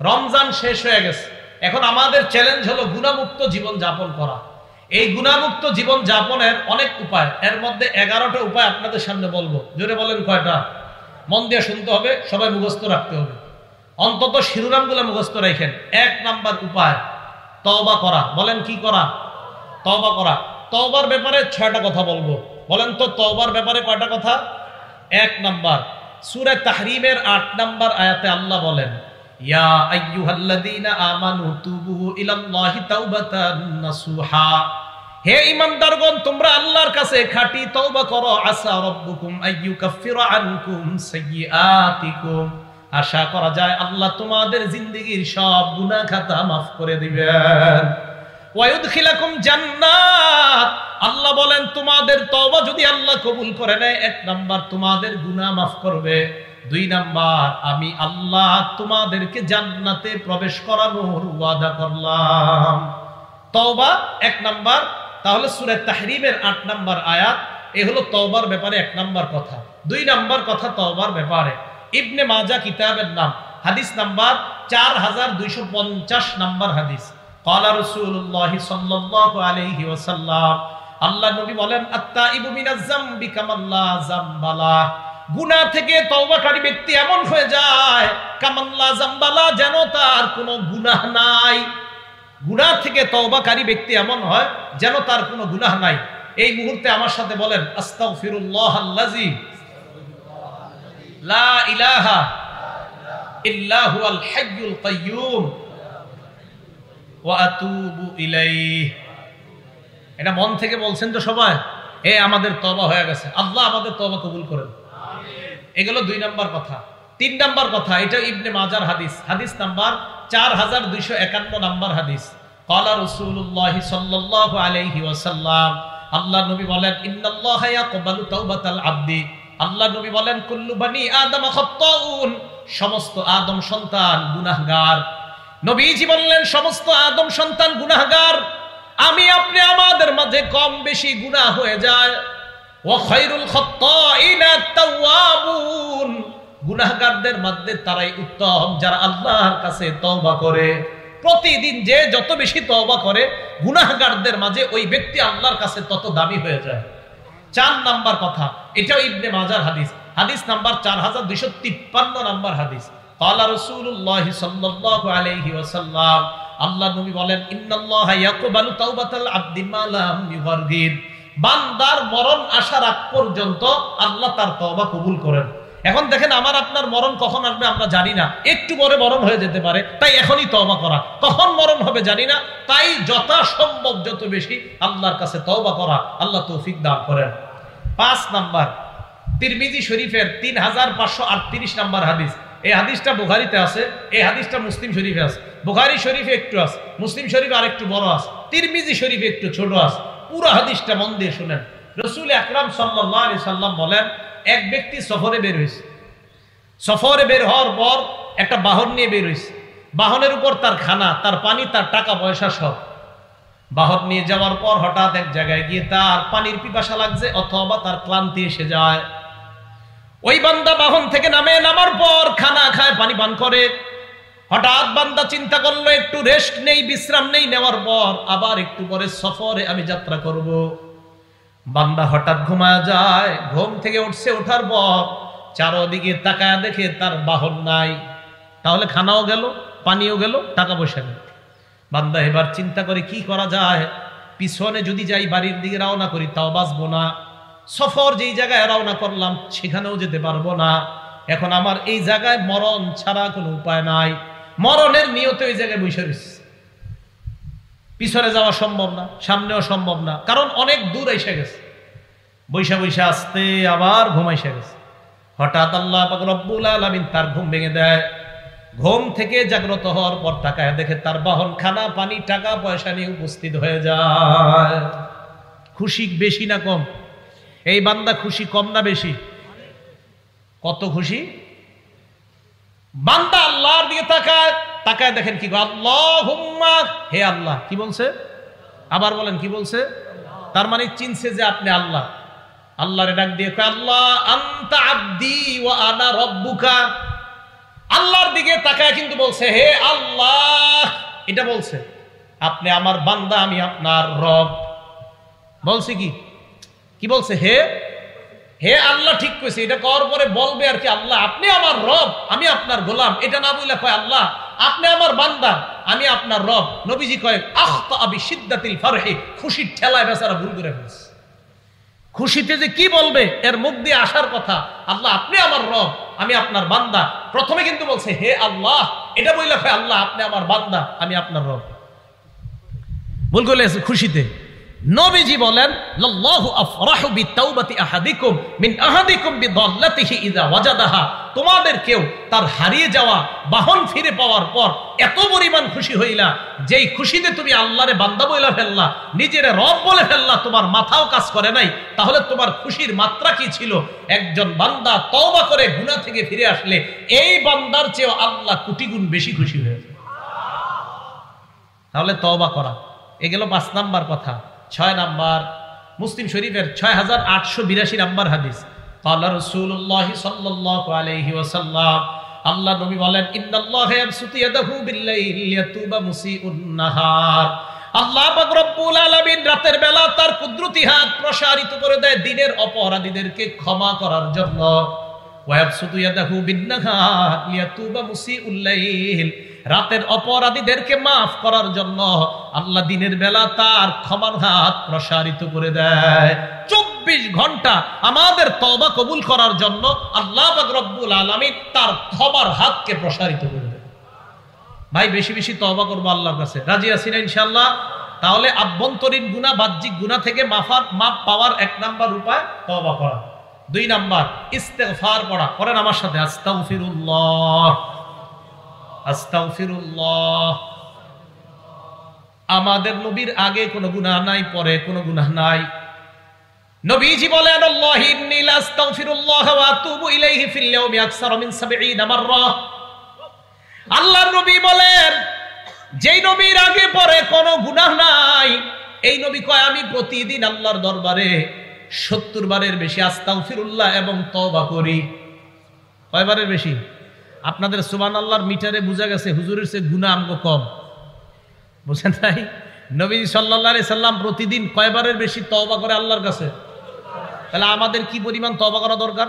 রমজান শেষ হয়ে গেছে, এখন আমাদের চ্যালেঞ্জ হলো গুনাহমুক্ত জীবন যাপন করা। এই গুনাহমুক্ত জীবন যাপনের অনেক উপায়, এর মধ্যে 11টা উপায় আপনাদের সামনে বলবো। জোরে বলেন কয়টা? মন দিয়ে শুনতে হবে, সবাই মুখস্থ রাখতে হবে, অন্তত শিরোনামগুলো মুখস্থ রাখেন। 1 নাম্বার উপায় তওবা করা। বলেন কি করা? তওবা করা। তওবার ব্যাপারে 6টা কথা বলবো। বলেন তো তওবার ব্যাপারে কয়টা কথা? 1 নাম্বার, সূরা তাহরিমের 8 নাম্বার আয়াতে আল্লাহ বলেন, ইয়া আইয়ুহাল্লাযীনা আমানু তুবু ইলাল্লাহি তাওবাতান নাসুহা। হে ঈমানদারগণ, তোমরা আল্লাহর কাছে খাঁটি তওবা করো। আসা রাব্বুকুম আইয়ুকাফিরা আনকুম সাইয়্যাতিকুম। আশা করা যায় আল্লাহ তোমাদের জিন্দেগীর সব গুনাহ খাতা মাফ করে দিবেন। ওয়া ইউদখিলাকুম জান্নাত। আল্লাহ বলেন তোমাদের তওবা যদি আল্লাহ কবুল করে নেয়, 1 নাম্বার তোমাদের গুনাহ মাফ করবে, 2 নাম্বার আমি আল্লাহ তোমাদেরকে জান্নাতে প্রবেশ করানোর ওয়াদা করলাম। তওবা 1 নাম্বার। তাহলে সূরা তাহরিমের 8 নাম্বার আয়াত, এ হলো তওবার ব্যাপারে 1 নাম্বার কথা। 2 নাম্বার কথা তওবার ব্যাপারে ইবনে মাজাহ কিতাবের নাম, হাদিস নাম্বার 4250 নাম্বার হাদিস। ক্বালা রাসূলুল্লাহ সাল্লাল্লাহু আলাইহি ওয়াসাল্লাম, আল্লাহ নবী বলেন, আত-তাইবু মিনাজ যামবি কামাল্লা যামবালা। গুনাহ থেকে তওবাকারী ব্যক্তি এমন হয়ে যায় কামাল্লা যামবালা, যেন তার কোনো গুনাহ নাই। গুনাহ থেকে তওবাকারী ব্যক্তি এমন হয় যেন তার কোনো গুনাহ নাই। এই মুহূর্তে আমার সাথে বলেন, আস্তাগফিরুল্লাহাল্লাযী লা ইলাহা ইল্লা হুয়াল হাইয়ুল কাইয়্যুম ওয়া আতুবু ইলাইহি। এটা মন থেকে বলছেন তো সবাই? আমাদের তওবা হয়ে গেছে, আল্লাহ আমাদের তওবা কবুল করেন। এগুলো 2 নাম্বার কথা। 3 নাম্বার কথা, এটা ইবনে মাজার হাদিস, হাদিস নাম্বার 4251 নাম্বার হাদিস। ক্বালা রাসূলুল্লাহ সাল্লাল্লাহু আলাইহি ওয়াসাল্লাম, আল্লাহ নবী বলেন, ইন্নাল্লাহা ইয়াকবালু তাওবাতাল আবদি। আল্লাহ নবী বলেন, কুল্লু বানি আদম খাত্তাউন। সমস্ত আদম সন্তান গুনাহগার। নবীজি বললেন, সমস্ত আদম সন্তান গুনাহগার। আমি আপনি আমাদের মাঝে কম বেশি গুনাহ হয়ে যায়। ওয়া খায়রুল খাত্তাইনা আত-তাওয়াবুন। গুনাহগারদের মধ্যে তারাই উত্তম যারা আল্লাহর কাছে তওবা করে। প্রতিদিন যে যত বেশি তওবা করে, গুনাহগারদের মাঝে ওই ব্যক্তি আল্লাহর কাছে তত দামি হয়ে যায়। 4 নাম্বার কথা, এটাও ইবনে মাজার হাদিস, হাদিস নাম্বার 4253 নাম্বার হাদিস। ক্বালা রাসূলুল্লাহ সাল্লাল্লাহু আলাইহি ওয়াসাল্লাম, আল্লাহ নবী বলেন, ইন্নাল্লাহা ইয়াকবালু তাওবাতাল আবদি মা লাম ইউগারগির। বান্দার মরণ আসার আগ পর্যন্ত আল্লাহ তার তওবা কবুল করেন। এখন দেখেন, আমার আপনার মরণ কখন আসবে আমরা জানি না, একটু পরে মরণ হয়ে যেতে পারে, তাই এখনই তওবা করা। কখন মরণ হবে জানি না, তাই যথাসম্ভব যত বেশি আল্লাহর কাছে তওবা করা, আল্লাহ তৌফিক দান করেন। 5 নাম্বার, তিরমিজি শরীফের 3538 নাম্বার হাদিস। এই হাদিসটা বুখারীতে আছে, এই হাদিসটা মুসলিম শরীফে আছে। বুখারী শরীফে একটু আছে, মুসলিম শরীফে আরেকটু বড় আছে, তিরমিজি শরীফে একটু ছোট আছে। পুরো হাদিসটা মন দিয়ে শুনেন। রাসূল আকরাম সাল্লাল্লাহু আলাইহি সাল্লাম বলেন, এক ব্যক্তি সফরে বের হয়েছে। সফরে বের হওয়ার পর একটা বাহন নিয়ে বের হয়েছে। বাহনের উপর তার খানা, তার পানি, তার টাকা পয়সা সব। বাহন নিয়ে যাওয়ার পর হঠাৎ এক জায়গায় গিয়ে তার পানির পিপাসা লাগছে অথবা তার ক্লান্তি এসে যায়। ওই বান্দা বাহন থেকে নামার পর খানা খায়, পানি পান করে। হঠাৎ বান্দা চিন্তা করলো একটু রেস্ট নেই, বিশ্রাম নেই, নেওয়ার পর আবার একটু পরে সফরে আমি যাত্রা করব। বান্দা হঠাৎ ঘুমায় যায়, ঘুম থেকে উঠছে, ওঠার পর চারদিকে তাকায় দেখে তার বাহন নাই। তাহলে খানাও গেল, পানিও গেল, টাকা পয়সা গেল। বান্দা এবার চিন্তা করে কি করা যায়, পিছনে যদি যাই বাড়ির দিকে রওনা করি তাও বাঁচবো না, সফর যেই জায়গায় রওনা করলাম সেখানেও যেতে পারবো না। এখন আমার এই জায়গায় মরণ ছাড়া কোনো উপায় নাই। মরণের নিয়তে ওই জায়গায় বসে রয়েছে। পিছনে যাওয়া সম্ভব না, সামনেও সম্ভব না, কারণ অনেক দূর এসে গেছে। বৈশা বৈশা আসতে আবার ঘুমাইসে গেছে। হঠাৎ আল্লাহ পাক রব্বুল আলামিন তার ঘুম ভেঙে দেয়। ঘুম থেকে জাগ্রত হওয়ার পর তাকায় দেখে তার বাহন খানা পানি টাকা পয়সা নিয়ে উপস্থিত হয়ে যায়। খুশি বেশি না কম? এই বান্দা খুশি কম না বেশি? কত খুশি বান্দা! আল্লাহর দিকে তাকায়, তাকায় দেখেন কি, আল্লাহুম্মা, হে আল্লাহ। কি বলছে? আবার বলেন, কি বলছে? তার মানে চিনছে যে আপনি আল্লাহ। আল্লাহরে ডাক দিয়ে কয়, আল্লাহ আনতা আবদি ওয়া আনা রাব্বুকা। আল্লাহর দিকে তাকায় কিন্তু বলছে, হে আল্লাহ। এটা বলছে আপনি আমার বান্দা, আমি আপনার রব। বলছে কি? কি বলছে? হে হে আল্লাহ। ঠিক কইছে। এটা করার পরে বলবে আর কি, আল্লাহ আপনি আমার রব, আমি আপনার গোলাম। এটা না বলে কয়, আল্লাহ আপনি আমার বান্দা, আমি আপনার রব। নবীজি কয়, আখতা বিশিদ্দাতিল ফারহি, খুশির ঠেলায় বেচারা ভুল করে ফেলছে। খুশিতে যে কি বলবে এর মুখ দিয়ে আসার কথা, আল্লাহ আপনি আমার রব, আমি আপনার বান্দা। প্রথমে কিন্তু বলছে হে আল্লাহ, এটা বললে কয়, আল্লাহ আপনি আমার বান্দা, আমি আপনার রব। ভুল করে খুশিতে। নবীজি বলেন, লাল্লাহু আফরাহু বিতাওবাতি আহাদিকুম মিন আহাদিকুম বিদাল্লাতিহি ইযা ওয়াজাদাহা। তোমাদের কেউ তার হারিয়ে যাওয়া বাহন ফিরে পাওয়ার পর এত পরিমাণ খুশি হইলা, যেই খুশিতে তুমি আল্লাহরে বান্দা বইলা ফেললা, নিজেরে রব বলে ফেললা, তোমার মাথাও কাজ করে নাই, তাহলে তোমার খুশির মাত্রা কি ছিল? একজন বান্দা তওবা করে গুনাহ থেকে ফিরে আসলে এই বান্দার চেয়ে আল্লাহ কোটি গুণ বেশি খুশি হয়েছে। তাহলে তওবা করা। এ গেল 5 নাম্বার কথা। 6 নাম্বার, মুসলিম শরীফের 6882 নাম্বার হাদিস। ক্বালা রাসূলুল্লাহ সাল্লাল্লাহু আলাইহি ওয়াসাল্লাম, আল্লাহ নবী বলেন, ইন্নাল্লাহা ইয়াবসুতু ইয়াদাহু বিল-লাইলি লিয়াতুবা মুসিউন নাহার। আল্লাহ পাক রব্বুল আলামিন রাতের বেলা তার কুদরতি হাত প্রসারিত করে দেয় দিনের অপরাধীদেরকে ক্ষমা করার জন্য। ওয়া ইয়াবসুতু ইয়াদাহু বিন-নাহার লিয়াতুবা মুসিউল লাইল, রাতের অপরাধীদেরকে মাফ করার জন্য আল্লাহ দিনের বেলা তার ক্ষমার হাত প্রসারিত করে দেয়। 24 ঘন্টা আমাদের তওবা কবুল করার জন্য আল্লাহ পাক রব্বুল আলামিন তার ক্ষমার হাতকে প্রসারিত করে দেয়। ভাই বেশি বেশি তওবা করব আল্লাহর কাছে। রাজি আছি না ইনশাআল্লাহ? তাহলে আভ্যন্তরীণ গুনাহ, বাহ্যিক গুনাহ থেকে মাফ পাওয়ার 1 নাম্বার উপায় তওবা করা। 2 নাম্বার ইস্তেগফার পড়া। করেন আমার সাথে, আস্তাগফিরুল্লাহ আস্তাগফিরুল্লাহ। আমাদের নবীর আগে কোনো গুনাহ নাই, পরে কোনো গুনাহ নাই। নবীজি বলেন, আল্লাহি ইন্নী লা আস্তাগফিরুল্লাহ ওয়া আতুবু ইলাইহি ফিল ইয়াউমি আকসারা মিন 70 মাররা। আল্লাহর নবী বলেন, যেই নবীর আগে পরে কোনো গুনাহ নাই, এই নবী কয় আমি প্রতিদিন আল্লাহর দরবারে 70 বারের বেশি আস্তাগফিরুল্লাহ এবং তওবা করি। কয়বারের বেশি? আপনাদের সুবহানাল্লাহর মিটারে বোঝা গেছে হুজুরের চেয়ে গুনাহ আমগো কম। বুঝেন নাই? নবী সাল্লাল্লাহু আলাইহি সাল্লাম প্রতিদিন কয়বারের বেশি তওবা করে আল্লাহর কাছে? তাহলে আমাদের কি পরিমাণ তওবা করা দরকার,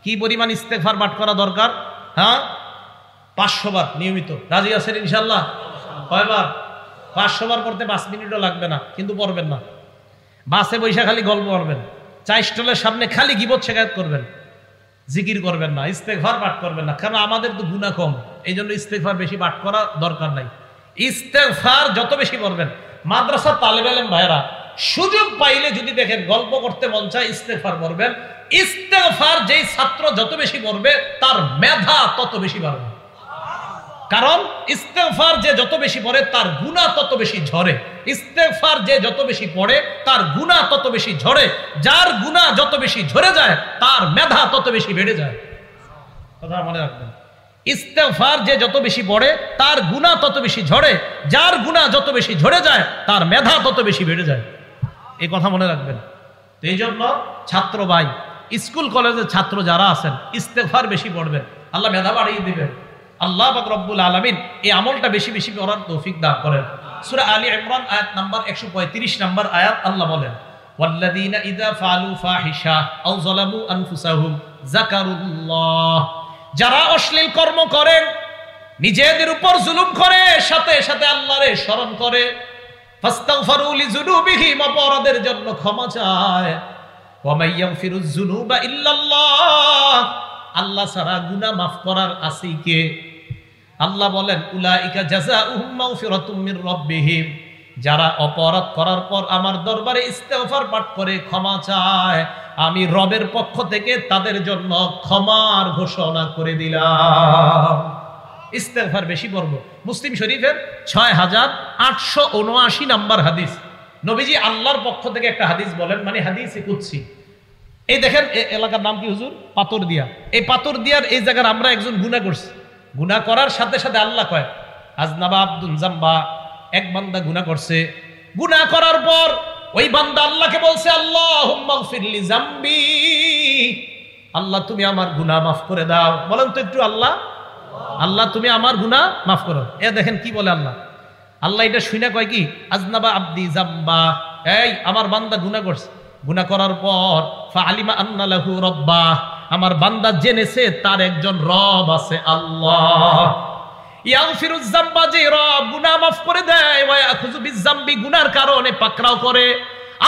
কি পরিমাণ ইস্তেগফার পাঠ করা দরকার? হ্যাঁ, 500 বার নিয়মিত। রাজি আছেন ইনশাআল্লাহ? কয়বার? 500 বার পড়তে 5 মিনিটও লাগবে না, কিন্তু পড়বেন না। বাসে বৈশা খালি গল্প করবেন, চা স্টলের সামনে খালি গীবত শিকায়াত করবেন, জিকির করবেন না, ইস্তেগফার পাঠ করবেন না। কারণ আমাদের তো গুনাহ কম, এই জন্য ইস্তেগফার বেশি পাঠ করা দরকার নাই। ইস্তেগফার যত বেশি করবেন, মাদ্রাসার তালেবে ইলম ভাইরা সুযোগ পাইলে যদি দেখেন গল্প করতে মন চায়, ইস্তেগফার করবেন। ইস্তেগফার যেই ছাত্র যত বেশি করবে তার মেধা তত বেশি বাড়বে। কারণ ইস্তেগফার যে যত বেশি পড়ে তার গুনাহ তত বেশি ঝরে। ইস্তেগফার যে যত বেশি পড়ে তার গুনাহ তত বেশি ঝরে। যার গুনাহ যত বেশি ঝরে যায় তার মেধা তত বেশি বেড়ে যায়। কথা মনে রাখবেন, ইস্তেগফার যে যত বেশি পড়ে তার গুনাহ তত বেশি ঝরে। যার গুনাহ যত বেশি ঝরে যায় তার মেধা তত বেশি বেড়ে যায়। এই কথা মনে রাখবেন। এই জন্য ছাত্র ভাই, স্কুল কলেজের ছাত্র যারা আছেন, ইস্তেগফার বেশি পড়বেন, আল্লাহ মেধা বাড়িয়ে দিবেন। আল্লাহ পাক রব্বুল আলামিন এই আমলটা বেশি বেশি করার তৌফিক দান করেন। সূরা আলী ইমরান আয়াত নাম্বার 135 নাম্বার আয়াত আল্লাহ বলেন, ওয়াল্লাযীনা ইযা ফাআলু ফাহিশা আও যালামু আনফুসাহুম যাকারুল্লাহ। যারা অশ্লীল কর্ম করে, নিজেদের উপর জুলুম করে, সাথে সাথে আল্লাহরে স্মরণ করে, ফাস্তাগফিরু লিযুনুবিহিম, অপরাধের জন্য ক্ষমা চায়, ওয়া মাইয়াগফিরুয যুনুবা ইল্লাল্লাহ, আল্লাহ ছাড়া গুনাহ মাফ করার আছে কে? আল্লাহ বলেন, উলাইকা জাযাউহুম মাগফিরাতুম মির রাব্বিহিম, যারা অপরাধ করার পর আমার দরবারে ইস্তেগফার পাঠ করে ক্ষমা চায়, আমি রবের পক্ষ থেকে তাদের জন্য ক্ষমার ঘোষণা করে দিলাম। ইস্তেগফার বেশি পড়ব। মুসলিম শরীফের 6879 নাম্বার হাদিস, নবীজি আল্লাহর পক্ষ থেকে একটা হাদিস বলেন, মানে হাদিসে কুদসি। এই দেখেন এলাকার নাম কি হুজুর? পাথরদিয়া। এই পাথরদিয়ার এই জায়গার আমরা একজন গুনাহ করছি, গুনাহ করার সাথে সাথে আল্লাহ কয় আজনাবা আব্দুন জাম্বা, এক বান্দা গুনাহ করছে। গুনাহ করার পর ওই বান্দা আল্লাহকে বলছে আল্লাহুম্মা গফিরলি জামবি, আল্লাহ তুমি আমার গুনাহ মাফ করে দাও। বলেন তো একটু আল্লাহ, আল্লাহ তুমি আমার গুনাহ মাফ করো। এ দেখেন কি বলে আল্লাহ। আল্লাহ এটা শুনে কয় কি আজনাবা আব্দি জাম্বা, এই আমার বান্দা গুনাহ করছে। গুনাহ করার পর ফাআলিমা আন্না লাহু রাব্বা, আমার বান্দা জেনেছে তার একজন রব আছে আল্লাহ। ইয়াগফিরুজ যামবা, যে রব গুনাহ মাফ করে দেয়, ওয়া ইয়াখুযু বিযামবি, গুনার কারণে পাকড়াও করে।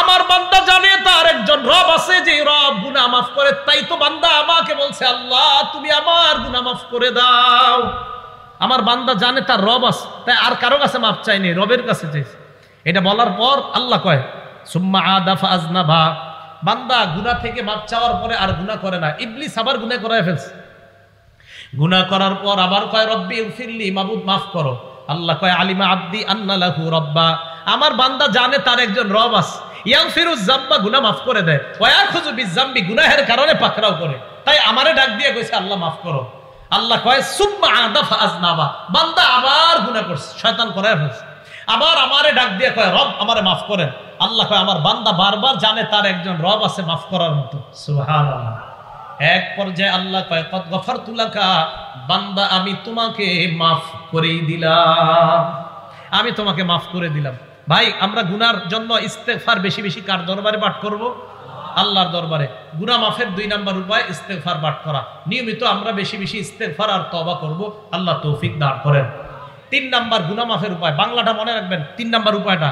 আমার বান্দা জানে তার একজন রব আছে যে রব গুনাহ মাফ করে, তাই তো বান্দা আমাকে বলছে আল্লাহ তুমি আমার গুনাহ মাফ করে দাও। আমার বান্দা জানে তার রব আছে, তাই আর কারো কাছে মাফ চাইনি, রবের কাছে চাইছে। এটা বলার পর আল্লাহ কয় সুম্মা আদা ফাআজনাবা, বান্দা গুনাহ থেকে মাফ চাওয়ার পরে আর গুনাহ করে না। ইবলিস আবার গুনাহ করায় ফেলছে। গুনাহ করার পর আবার কয় রব্বি ইগফিরলি, মাবুদ মাফ করো। আল্লাহ কয় আলিমা আব্দি আন্না লাহু রাব্বা, আমার বান্দা জানে তার একজন রব আছে। ইয়াগফিরুজ যামবা, গুনাহ মাফ করে দেয়। ওয়া ইয়াখুযু বিযামবি, গুনাহের কারণে পাকড়াও করে। তাই আমারে ডাক দিয়ে কইছে আল্লাহ মাফ করো। আল্লাহ কয় সুম্মা আদা ফাআজনাবা, বান্দা আবার গুনাহ করছে, শয়তান করায় ফেলছে। আবার আমারে ডাক দিয়ে কয় রব আমারে মাফ করেন। আল্লাহ কয় আমার বান্দা বারবার জানে তার একজন রব আছে মাফ করার মতো। সুবহানাল্লাহ। এক পর্যায়ে আল্লাহ কয় কদ গফারতু লাকা, বান্দা আমি তোমাকে মাফ করে দিলাম, আমি তোমাকে মাফ করে দিলাম। ভাই আমরা গুনার জন্য ইস্তেগফার বেশি বেশি কার দরবারে পাঠ করব? আল্লাহর দরবারে। গুনাহ মাফের 2 নাম্বার উপায় ইস্তেগফার পাঠ করা। নিয়মিত আমরা বেশি বেশি ইস্তেগফার আর তওবা করব, আল্লাহ তৌফিক দান করেন। 3 নাম্বার গুনাহ মাফের উপায়, বাংলাটা মনে রাখবেন। 3 নাম্বার উপায়টা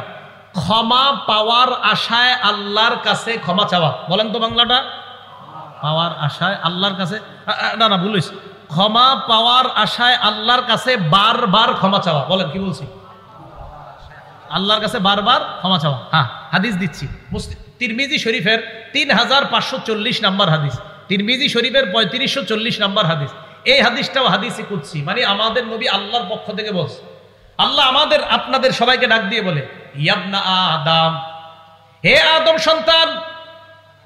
ক্ষমা পাওয়ার আশায় আল্লাহর কাছে ক্ষমা চাওয়া। বলেন তো বাংলাটা, পাওয়ার আশায় আল্লাহর কাছে, না না ভুল হয়েছে, ক্ষমা পাওয়ার আশায় আল্লাহর কাছে বারবার ক্ষমা চাওয়া। বলেন কি বলছি? আল্লাহর কাছে বারবার ক্ষমা চাওয়া। হ্যাঁ, হাদিস দিচ্ছি, তিরমিজি শরীফের 3540 নাম্বার হাদিস, তিরমিজি শরীফের 3540 নাম্বার হাদিস। এই হাদিসটাও হাদিসে কুদসি, মানে আমাদের নবী আল্লাহর পক্ষ থেকে বলছে। আল্লাহ আমাদের আপনাদের সবাইকে ডাক দিয়ে বলে ইয়াবনা আদম, হে আদম সন্তান,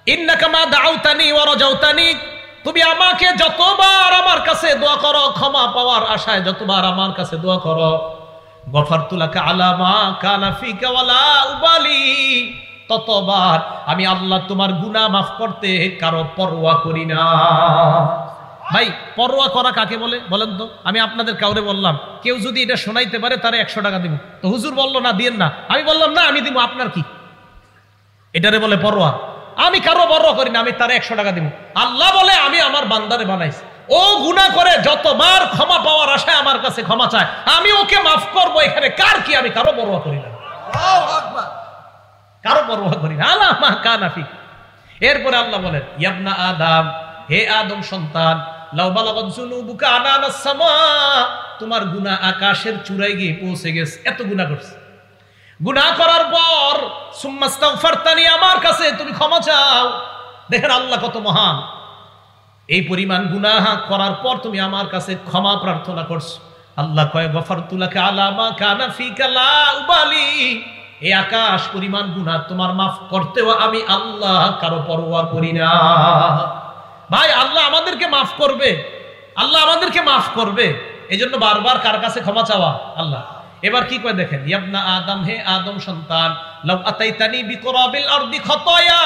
ইন্নাকা মা দাউতানি ওয়া রাজাউতানি, তুমি আমাকে যতবার আমার কাছে দোয়া করো, ক্ষমা পাওয়ার আশায় যতবার আমার কাছে দোয়া করো, গফারতু লাকা আলা মা কানা ফিকা ওয়ালা উবালি, ততবার আমি আল্লাহ তোমার গুনাহ মাফ করতে কারো পরোয়া করি না। ভাই পরোয়া করা কাকে বলে বলেন তো? আমি আপনাদের কাউরে বললাম, কেউ যদি এটা শোনাইতে পারে তারে 100 টাকা দিব। তো হুজুর বললো না দিয়েন না, আমি বললাম না আমি দিব, আপনার কি? এটারে বলে পরোয়া। আমি কারো পরোয়া করি না, আমি তারে 100 টাকা দিব। আল্লাহ বলে আমি আমার বান্দারে বানাইছি, ও গুনাহ করে যতবার ক্ষমা পাওয়ার আশায় আমার কাছে ক্ষমা চায়, আমি ওকে মাফ করবো। এখানে কার কি? আমি কারো পরোয়া করি না, কারো পরোয়া করি না। আল্লাহ মা কানা ফিক। এরপরে আল্লাহ বলেন ইয়াবনা আদম, হে আদম সন্তান, লাউ বালাগাত যুনুবুকা আনানাস সামা, তোমার গুনাহ আকাশের চূড়ায় গিয়ে পৌঁছে গেছে, এত গুনাহ করছে। গুনাহ করার পর সুম্মাস্তাগফারতানি, আমার কাছে তুমি ক্ষমা চাও। দেখেন আল্লাহ কত মহান, এই পরিমাণ গুনাহ করার পর তুমি আমার কাছে ক্ষমা প্রার্থনা করছো। আল্লাহ কয় গফারতু লাকা আলা মা কানা ফিকা লা উবালি, এই আকাশ পরিমাণ গুনাহ তোমার মাফ করতেও আমি আল্লাহ কারো পরোয়া করি না। ভাই আল্লাহ আমাদেরকে মাফ করবে, আল্লাহ আমাদেরকে মাফ করবে, এজন্য বারবার কার কাছে ক্ষমা চাওয়া? আল্লাহ। এবার কি কয় দেখেন, ইয়াবনা আদম, হে আদম সন্তান, লাউ আতাইতানি বিকুরাবিল আরদি খাতায়া,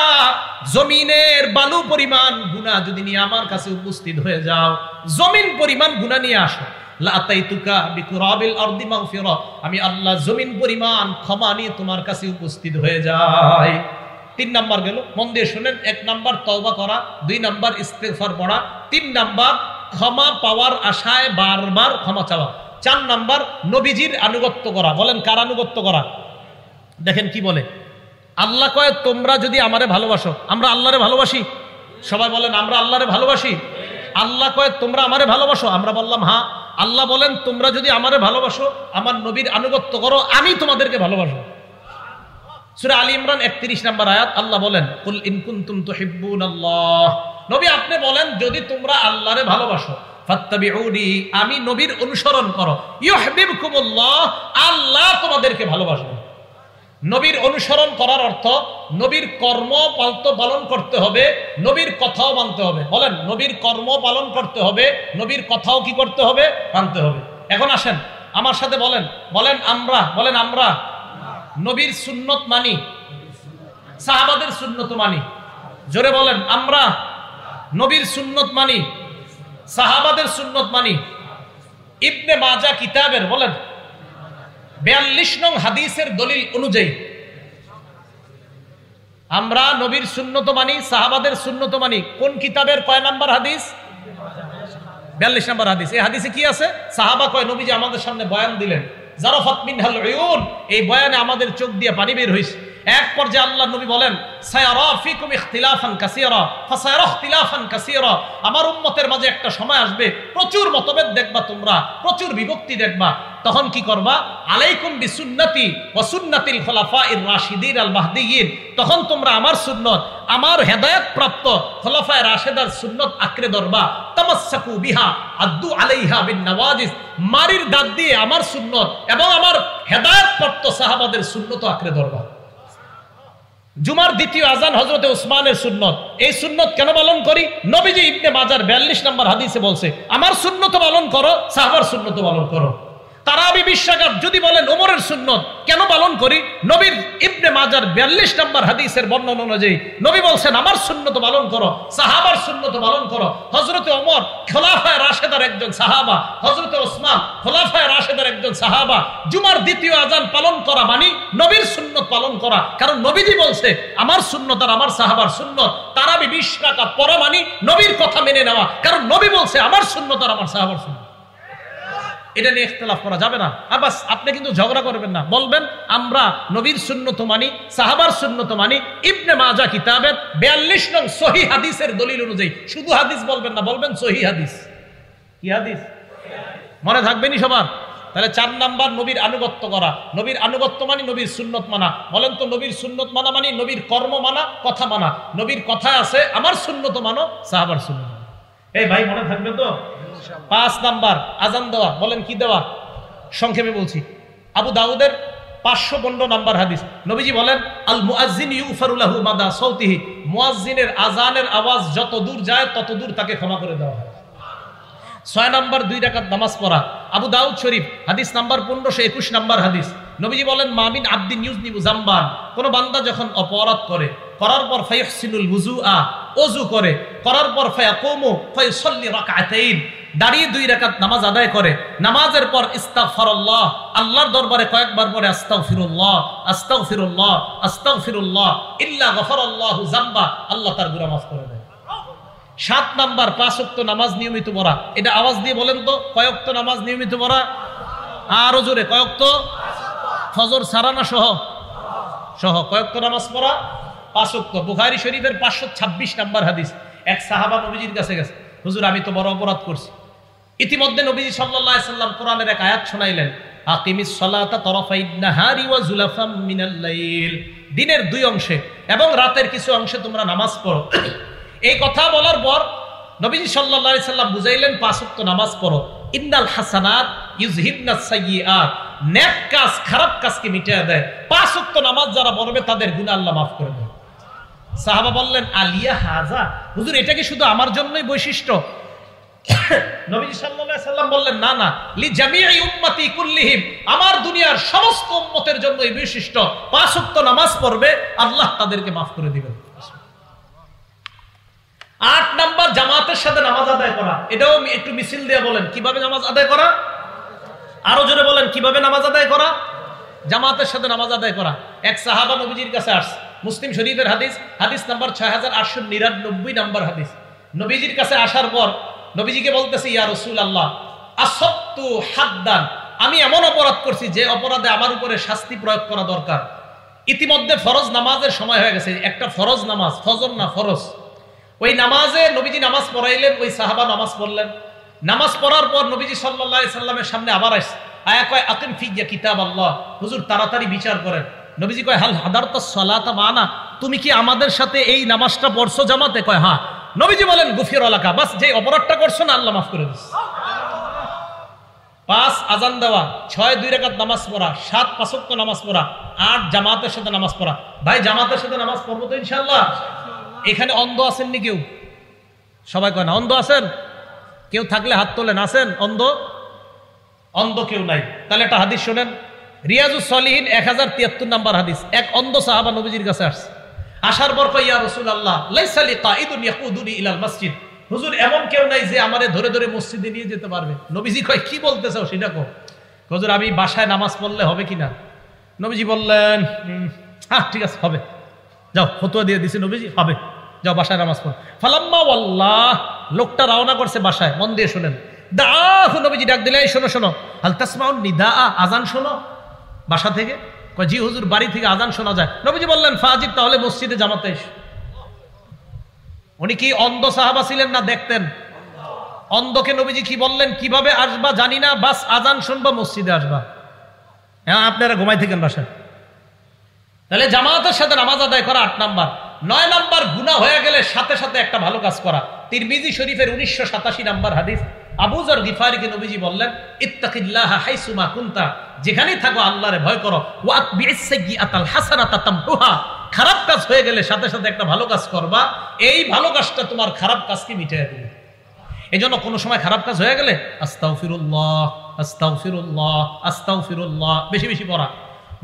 জমিনের বালু পরিমাণ গুনাহ যদি নিয়ে আমার কাছে উপস্থিত হয়ে যাও, জমিন পরিমাণ গুনাহ নিয়ে আসো, লা আতাইতুকা বিকুরাবিল আরদি মাগফিরা, আমি আল্লাহ জমিন পরিমাণ ক্ষমা নিয়ে তোমার কাছে উপস্থিত হয়ে যাই। 3 নাম্বার গেল, মন দিয়ে শুনেন। 1 নাম্বার তওবা করা, 2 নাম্বার ইস্তেগফার পড়া, 3 নাম্বার ক্ষমা পাওয়ার আশায় বারবার ক্ষমা চাওয়া, 4 নাম্বার নবীজির আনুগত্য করা। বলেন কার আনুগত্য করা? দেখেন কি বলে আল্লাহ কয় তোমরা যদি আমারে ভালোবাসো, আমরা আল্লাহরে ভালোবাসি, সবাই বলেন আমরা আল্লাহরে ভালোবাসি। আল্লাহ কয় তোমরা আমারে ভালোবাসো, আমরা বললাম হ্যাঁ। আল্লাহ বলেন তোমরা যদি আমারে ভালোবাসো, আমার নবীর আনুগত্য করো, আমি তোমাদেরকে ভালোবাসো। সূরা আলী ইমরান 31 নম্বর আয়াত, আল্লাহ বলেন কুল ইন কুনতুম তুহিব্বুনাল্লাহ, নবী আপনি বলেন যদি তোমরা আল্লাহরে ভালোবাসো, ফাত্তাবিউনি, আমি নবীর অনুসরণ করো, ইউহিব্বুকুমুল্লাহ, আল্লাহ তোমাদেরকে ভালোবাসবেন। নবীর অনুসরণ করার অর্থ নবীর কর্ম পালন করতে হবে, নবীর কথাও মানতে হবে। বলেন নবীর কর্ম পালন করতে হবে, নবীর কথাও কি করতে হবে? মানতে হবে। এখন আসেন আমার সাথে বলেন, বলেন আমরা, বলেন আমরা নবীর সুন্নত মানি, সাহাবাদের সুন্নত মানি। জোরে বলেন আমরা নবীর সুন্নত মানি, সাহাবাদের সুন্নত মানি। ইবনে মাজাহ কিতাবের বলেন 42 নং হাদিসের দলিল অনুযায়ী আমরা নবীর সুন্নত মানি, সাহাবাদের সুন্নত মানি। কোন কিতাবের কয় নাম্বার হাদিস? 42 নাম্বার হাদিস। এই হাদিসে কি আছে? সাহাবা কয় নবীজি আমাদের সামনে বয়ান দিলেন, জারাফাত মিনহাল উয়ুন, এই বয়ানে আমাদের চোখ দিয়ে পানি বের হইছে। এক পর্যায়ে আল্লাহ নবী বলেন সায়ারা ফিকুম ইখতিলাফান কাসীরা ফাসায়ারা ইখতিলাফান কাসীরা, আমার উম্মতের মাঝে একটা সময় আসবে প্রচুর মতভেদ দেখবা তোমরা, প্রচুর বিভক্তি দেখবা। তখন কি করবা? আলাইকুম বিসুন্নতি ওয়া সুন্নাতিল খুলাফায়ে রাশিদিন আল মাহদিয়িন, তখন তোমরা আমার সুন্নত, আমার হেদায়েত প্রাপ্ত খুলাফায়ে রাশিদার সুন্নত আঁকড়ে ধরবা। তামাসসাকু বিহা আদ্দু আলাইহা বিন নওয়াজিস, মারির দাঁত দিয়ে আমার সুন্নত এবং আমার হেদায়েত প্রাপ্ত সাহাবাদের সুন্নত আঁকড়ে ধরবা। জুমার দ্বিতীয় আজান হযরতে উসমানের সুন্নত। এই সুন্নত কেন পালন করি? নবীজি ইবনে মাজার 42 নম্বর হাদিসে বলছে আমার সুন্নত পালন করো, সাহাবার সুন্নত পালন করো। তারাবি 20 রাকাত যদি বলেন ওমরের সুন্নত কেন পালন করি? নবীর ইবনে মাজার 42 নম্বর হাদিসের বর্ণনা অনুযায়ী নবী বলছেন আমার সুন্নত পালন করো, সাহাবার সুন্নত পালন করো। হযরতে ওমর খোলাফায়ে রাশেদার একজন সাহাবা, হযরতে ওসমান খোলাফায়ে রাশেদার একজন সাহাবা। জুমার দ্বিতীয় আজান পালন করা মানে নবীর সুন্নত পালন করা, কারণ নবীজি বলছে আমার সুন্নত আর আমার সাহাবার সুন্নত। তারাবি 20 রাকাত পড়া মানে নবীর কথা মেনে নেওয়া, কারণ নবী বলছে আমার সুন্নত আর আমার সাহাবার সুন্নত। এটা নিয়ে ইখতিলাফ করা যাবে না। আবাস আপনি কিন্তু ঝগড়া করবেন না, বলবেন আমরা নবীর সুন্নত মানি, সাহাবার সুন্নত মানি। ইবনে মাজাহ কিতাবের 42 নং সহিহ হাদিসের দলিল অনুযায়ী, শুধু হাদিস বলবেন না, বলবেন সহিহ হাদিস। কি হাদিস? মনে থাকবেনি সবার? তাহলে 4 নাম্বার নবীর আনুগত্য করা। নবীর আনুগত্য মানি নবীর সুন্নত মানা। বলেন তো নবীর সুন্নত মানা মানে নবীর কর্ম মানা, কথা মানা। নবীর কথায় আছে আমার সুন্নত মানো, সাহাবার সুন্নত মানো। এই ভাই মনে থাকবে তো? 5 নাম্বার আজান দেওয়া। বলেন কি দেওয়া? সংক্ষেপে বলছি, আবু দাউদের 515 নাম্বার হাদিস, নবীজি বলেন আল মুআজ্জিন ইউফারু লাহু মাদা সাউতিহি, মুয়াজ্জিনের আজানের আওয়াজ যত দূর যায় তত দূর তাকে ক্ষমা করে দেওয়া হয়। 6 নাম্বার 2 রাকাত নামাজ পড়া। আবু দাউদ শরীফ হাদিস নাম্বার 1521 নাম্বার হাদিস, নবীজি বলেন মামিন আবদিন ইউজনিবু যামবান, কোন বান্দা যখন অপরাধ করে, করার পর ফায়হসিনুল ওযুআ, ওযু করে, করার পর ফায়াকুমু ফায়ুসাল্লি রাকাতাইন, দাঁড়িয়ে 2 রাকাত নামাজ আদায় করে, নামাজের পর ইস্তাগফারুল্লাহ, আল্লাহর দরবারে কয়েকবার পরে আস্তাগফিরুল্লাহ আস্তাগফিরুল্লাহ আস্তাগফিরুল্লাহ ইল্লা গফারাল্লাহু যামবা, আল্লাহ তার গুনাহ মাফ করে দেয়। 7 নাম্বার 5 ওয়াক্ত নামাজ নিয়মিত পড়া। এটা আওয়াজ দিয়ে বলেন তো কয় ওয়াক্ত নামাজ নিয়মিত পড়া? আরো জোরে, কয় ওয়াক্ত? ফজর সারানা সহ সহ কয় ওয়াক্ত নামাজ পড়া? 5 ওয়াক্ত। বুখারী শরীফের 526 নাম্বার হাদিস, এক সাহাবা নবীজির কাছে গেছে, হুজুর আমি তো বড় অপরাধ করছি। ইতিমধ্যে নবীজি সাল্লাল্লাহু আলাইহি সাল্লাম কোরআনের এক আয়াত শোনাইলেন, আকিমিস সালাতা তরফাইন নাহারি ওয়া যুলাফাম মিনাল লাইল, দিনের 2 অংশে এবং রাতের কিছু অংশে তোমরা নামাজ পড়ো। এই কথা বলার পর নবীজি সাল্লাল্লাহু আলাইহি সাল্লাম বুঝাইলেন 5 ওয়াক্ত নামাজ পড়ো। ইন্নাল হাসানাত ইউযহিবনাস সাইয়্যাত, নেক কাজ খারাপ কাজকে মিটিয়ে দেয়। 5 ওয়াক্ত নামাজ যারা পড়বে তাদের গুনাহ আল্লাহ মাফ করে দেয়। সাহাবা বললেন আলিয়া হাজা, হুজুর এটা কি শুধু আমার জন্যই বৈশিষ্ট্য? নবীজি সাল্লাল্লাহু আলাইহি সাল্লাম বললেন না না, লি জামিই উম্মতি কুল্লিহিম, আমার দুনিয়ার সমস্ত উম্মতের জন্য এই বৈশিষ্ট্য। 5 ওয়াক্ত নামাজ পড়বে, আল্লাহ তাদেরকে মাফ করে দিবেন। 8 নাম্বার জামাতের সাথে নামাজ আদায় করা। এটাও একটু মিছিল দিয়ে বলেন কিভাবে নামাজ আদায় করা? আরো জোরে বলেন কিভাবে নামাজ আদায় করা? জামাতের সাথে নামাজ আদায় করা। এক সাহাবা নবীজির কাছে আসছে, মুসলিম শরীফের হাদিস, হাদিস নাম্বার 6899 নাম্বার হাদিস। নবীজির কাছে আসার পর নবীজিকে বলতেছে ইয়া রাসূলুল্লাহ আসবতু হাদ্দান, আমি এমন অপরাধ করছি যে অপরাধে আমার উপরে শাস্তি প্রয়োগ করা দরকার। ইতিমধ্যে ফরজ নামাজের সময় হয়ে গেছে, একটা ফরজ নামাজ, ফজর না ফরজ। ওই নামাজে নবীজি নামাজ পড়াইলেন, ওই সাহাবা নামাজ পড়লেন। নামাজ পড়ার পর নবীজি সাল্লাল্লাহু আলাইহি সাল্লামের সামনে আবার আসছে, আয়া কয় আকিম ফিয়া কিতাব আল্লাহ, হুজুর তাড়াতাড়ি বিচার করেন। নবীজি কয় হাল হাদারতাস সালাতা মানা, তুমি কি আমাদের সাথে এই নামাজটা পড়ছো জামাতে? কয় হ্যাঁ। নবীজি বলেন গুফিরা লাকা, বাস যে অপরাধটা করছো না আল্লাহ মাফ করে দিচ্ছে। 5 আজান দেওয়া, 6 2 রাকাত নামাজ পড়া, 7 5 ওয়াক্ত নামাজ পড়া, 8 জামাতের সাথে নামাজ পড়া। ভাই জামাতের সাথে নামাজ পড়বো তো ইনশাআল্লাহ। এখানে অন্ধ আছেন নি কেউ? সবাই কয় না। অন্ধ আছেন? কেউ থাকলে হাত তোলেন। আছেন অন্ধ? অন্ধ কেউ নাই। তাহলে একটা হাদিস শোনেন, রিয়াজুস সলিহিন 1073 নাম্বার হাদিস। এক অন্ধ সাহাবা নবীজির কাছে আসছে। আসার পর কয় ইয়া রাসূলুল্লাহ লাইসা লি কাঈদুন ইয়াকুদুনি ইলাল মসজিদ, হুজুর এমন কেউ নাই যে আমারে ধরে ধরে মসজিদে নিয়ে যেতে পারবে। নবীজি কয় কি বলতেছো সেটা কও। হুজুর আমি বাসায় নামাজ পড়লে হবে কিনা? নবীজি বললেন হ্যাঁ ঠিক আছে হবে, যাও। ফতোয়া দিয়ে দিছে নবীজি, হবে, যাও বাসায় নামাজ পড়ো। ফালাম্মা ওয়াল্লাহ, লোকটা রওনা করছে বাসায়। মন দিয়ে শুনেন, দাহু নবীজি ডাক দিলে, এই শোনো শোনো, হাল তাসমাউন নিদা, আজান শোনো বাসা থেকে? কয় জি হুজুর, বাড়ি থেকে আজান শোনা যায়। নবীজি বললেন ফাজিব, তাহলে মসজিদে জামাতে এসো। উনি কি অন্ধ সাহাবা ছিলেন না দেখতেন? অন্ধকে নবীজি কি বললেন, কিভাবে আসবা জানি না, বাস আজান শুনবা মসজিদে আসবা। হ্যাঁ আপনারা ঘুমাই থাকেন বাসায়। তাহলে জামাতের সাথে নামাজ আদায় করা 8 নাম্বার। 9 নাম্বার গুনাহ হয়ে গেলে সাথে সাথে একটা ভালো কাজ করা। তিরমিজি শরীফের 1987 নাম্বার হাদিস, আবু যর গিফারীকে নবীজি বললেন ইত্তাকিল্লাহা হাইসুমা কুনতা, যেখানেই থাকো আল্লাহরে ভয় করো। ওয়াতবিইস সাইয়্যাতাল হাসানাতা তামহুহা, খারাপ কাজ হয়ে গেলে সাথে সাথে একটা ভালো কাজ করবা। এই ভালো কাজটা তোমার খারাপ কাজকে মিটিয়ে দেবে। এজন্য কোনো সময় খারাপ কাজ হয়ে গেলে আস্তাগফিরুল্লাহ আস্তাগফিরুল্লাহ আস্তাগফিরুল্লাহ বেশি বেশি পড়া।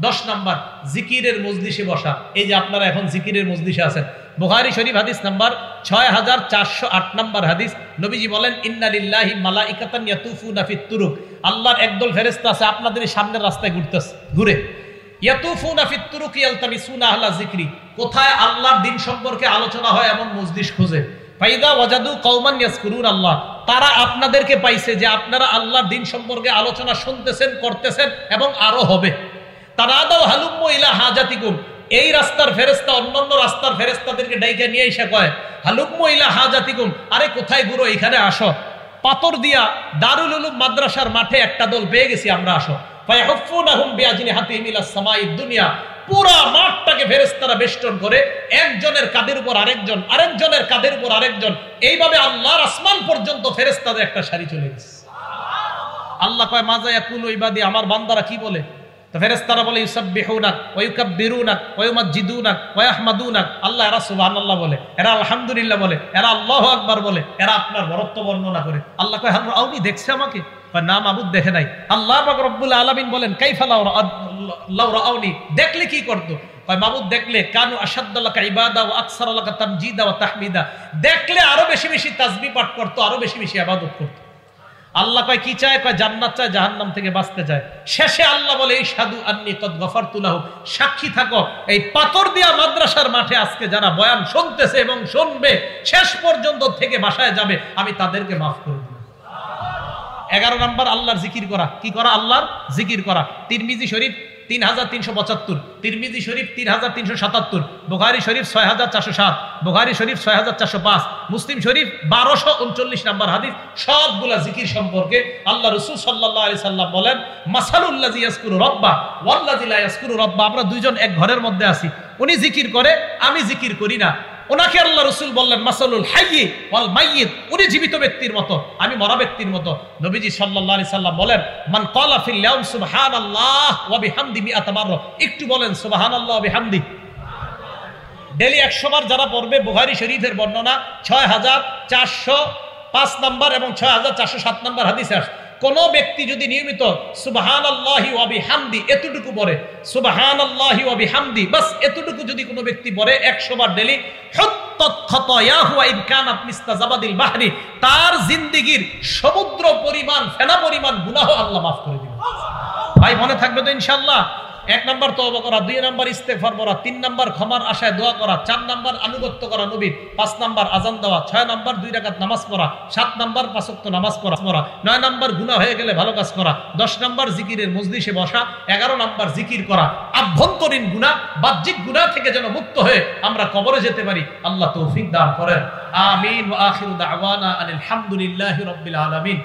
10 নাম্বার জিকিরের মজলিসে বসা। এই যে আপনারা এখন জিকিরের মজলিসে আছেন, বুখারী শরীফ হাদিস নাম্বার 6408 নাম্বার হাদিস, নবীজি বলেন ইন্না লিল্লাহি মালাইকাতান ইয়াতুফুনা ফিত তুরুক, আল্লাহর একদল ফেরেশতা আছে আপনাদের সামনের রাস্তায় ঘুরে। ইয়াতুফুনা ফিত তুরুক ইয়ালতামিসুনা আহলা যিকরি, কোথায় আল্লাহর দ্বীন সম্পর্কে আলোচনা হয় এমন মজলিস খুঁজে। ফাইদা ওয়াজাদু কওমান ইয়াজকুরুন আল্লাহ, তারা আপনাদেরকে পাইছে যে আপনারা আল্লাহর দ্বীন সম্পর্কে আলোচনা শুনতেছেন, করতেছেন এবং আরো হবে। তারাদাও হালুম্মু ইলা হাজাতিকুম, এই রাস্তার ফেরেশতা অন্যান্য রাস্তার ফেরেশতাদেরকে ডাইকা নিয়ে এসে কয় হালুম্মু ইলা হাজাতিকুম, আরে কোথায় ঘুরো, এখানে আসো। পাথর দিয়া দারুল উলুম মাদ্রাসার মাঠে একটা দল পেয়ে গেছি আমরা, আসো। ফায়াহুফুনাহুম বিআজনিহাতিহিম ইলাস সামাইদ দুনিয়া, পুরা মাঠটাকে ফেরেশতারা বেষ্টন করে একজনের কাঁধের উপর আরেকজন, আরেকজনের কাঁধের উপর আরেকজন, এইভাবে আল্লাহর আসমান পর্যন্ত ফেরেশতাদের একটা সারি চলে গেছে। আল্লাহ কয় মাজা ইয়াকুলু ইবাদি, আমার বান্দারা কি বলে? তো ফেরেশতারা বলে ইউসাব্বিহুনা ওয়া ইউকাব্বিরুনা ওয়া ইউমাজ্জিদুনা ওয়া ইয়াহমাদুনা, আল্লাহ এরা সুবহানাল্লাহ বলে, এরা আলহামদুলিল্লাহ বলে, এরা আল্লাহু আকবার বলে, এরা আপনার বরত্ব বর্ণনা করে। আল্লাহ কয় হাল রাউনি, দেখছে আমাকে? কয় না মাবুদ দেখে নাই। আল্লাহ পাক রব্বুল আলামিন বলেন কাইফা লাউ রাউনি, দেখলে কি করতো? কয় মাবুদ দেখলে কানু আশাদ্দালাকা ইবাদা ওয়া আকসারালাকা তামজিদা ওয়া তাহমিদা, দেখলে আরো বেশি বেশি তাসবিহ পাঠ করতো, আরো বেশি বেশি ইবাদত করতো। আল্লাহ কয় কি চায়? কয় জান্নাত চায়, জাহান্নাম থেকে বাঁচতে চায়। শেষে আল্লাহ বলে ইশহাদু আন্নী কদ গফারতু লাহু, সাক্ষী থাকো এই পাথর দিয়া মাদ্রাসার মাঠে আজকে যারা বয়ান শুনতেছে এবং শুনবে, শেষ পর্যন্ত থেকে বাসায় যাবে, আমি তাদেরকে মাফ করে দিই। 11 নাম্বার আল্লাহর জিকির করা। কি করা? আল্লাহর জিকির করা। তিরমিজি শরীফ 3375, তিরমিজি শরীফ 3377, বুখারী শরীফ 6407, বুখারী শরীফ 6405, মুসলিম শরীফ 1239 নাম্বার হাদিস। সবগুলা জিকির সম্পর্কে আল্লাহ রাসূল সাল্লাল্লাহু আলাইহি সাল্লাম বলেন মাসালুল্লাযী ইয়াজকুরু রাব্বা ওয়াল্লাযী লা ইয়াজকুরু রাব্বা, আমরা দুইজন এক ঘরের মধ্যে আছি, উনি জিকির করে আমি জিকির করি না। ওনাকে আল্লাহ রাসূল বললেন মাসালুল হাইয়্যি ওয়াল মাইয়িত, উনি জীবিত ব্যক্তির মতো, আমি মরা ব্যক্তির মতো। নবীজি সাল্লাল্লাহু আলাইহি সাল্লাম বলেন মান ক্বালা ফিল ইয়াউম সুবহানাল্লাহ ওয়া বিহামদি মিআতা মাররা, একটু বলেন সুবহানাল্লাহ ওয়া বিহামদি। ডেইলি 100 বার যারা পড়বে, বুখারী শরীফের বর্ণনা 6405 নাম্বার এবং 6407 নাম্বার হাদিসে আসে, কোন ব্যক্তি যদি নিয়মিত সুবহানাল্লাহি ওয়া বিহামদি এতটুকু পড়ে, সুবহানাল্লাহি ওয়া বিহামদি, বাস এতটুকু যদি কোনো ব্যক্তি পড়ে 100 বার ডেইলি, হুত্তাত খাতায়াহু ওয়া ইন কানাত মিসলা জাবাদিল বাহরি, তার জিন্দেগীর সমুদ্র পরিমাণ, ফেনা পরিমাণ গুনাহ আল্লাহ মাফ করে দিবেন। ভাই মনে থাকবে তো ইনশাআল্লাহ? 1 নাম্বার তওবা করা, 2 নাম্বার ইস্তেগফার করা, 3 নাম্বার ক্ষমার আশায় দোয়া করা, 4 নাম্বার আনুগত্য করা নবীর, 5 নাম্বার আযান দেওয়া, 6 নাম্বার 2 রাকাত নামাজ পড়া, 7 নাম্বার 5 ওয়াক্ত নামাজ পড়া, 9 নাম্বার গুনাহ হয়ে গেলে ভালো কাজ করা, 10 নাম্বার জিকিরের মজলিসে বসা, 11 নাম্বার জিকির করা। আভ্যন্তরীণ গুনাহ, বাহ্যিক গুনাহ থেকে যেন মুক্ত হয়ে আমরা কবরে যেতে পারি, আল্লাহ তৌফিক দান করেন। আমিন ওয়া আখিরু দাওয়ানা আনিল হামদুলিল্লাহি রাব্বিল আলামিন।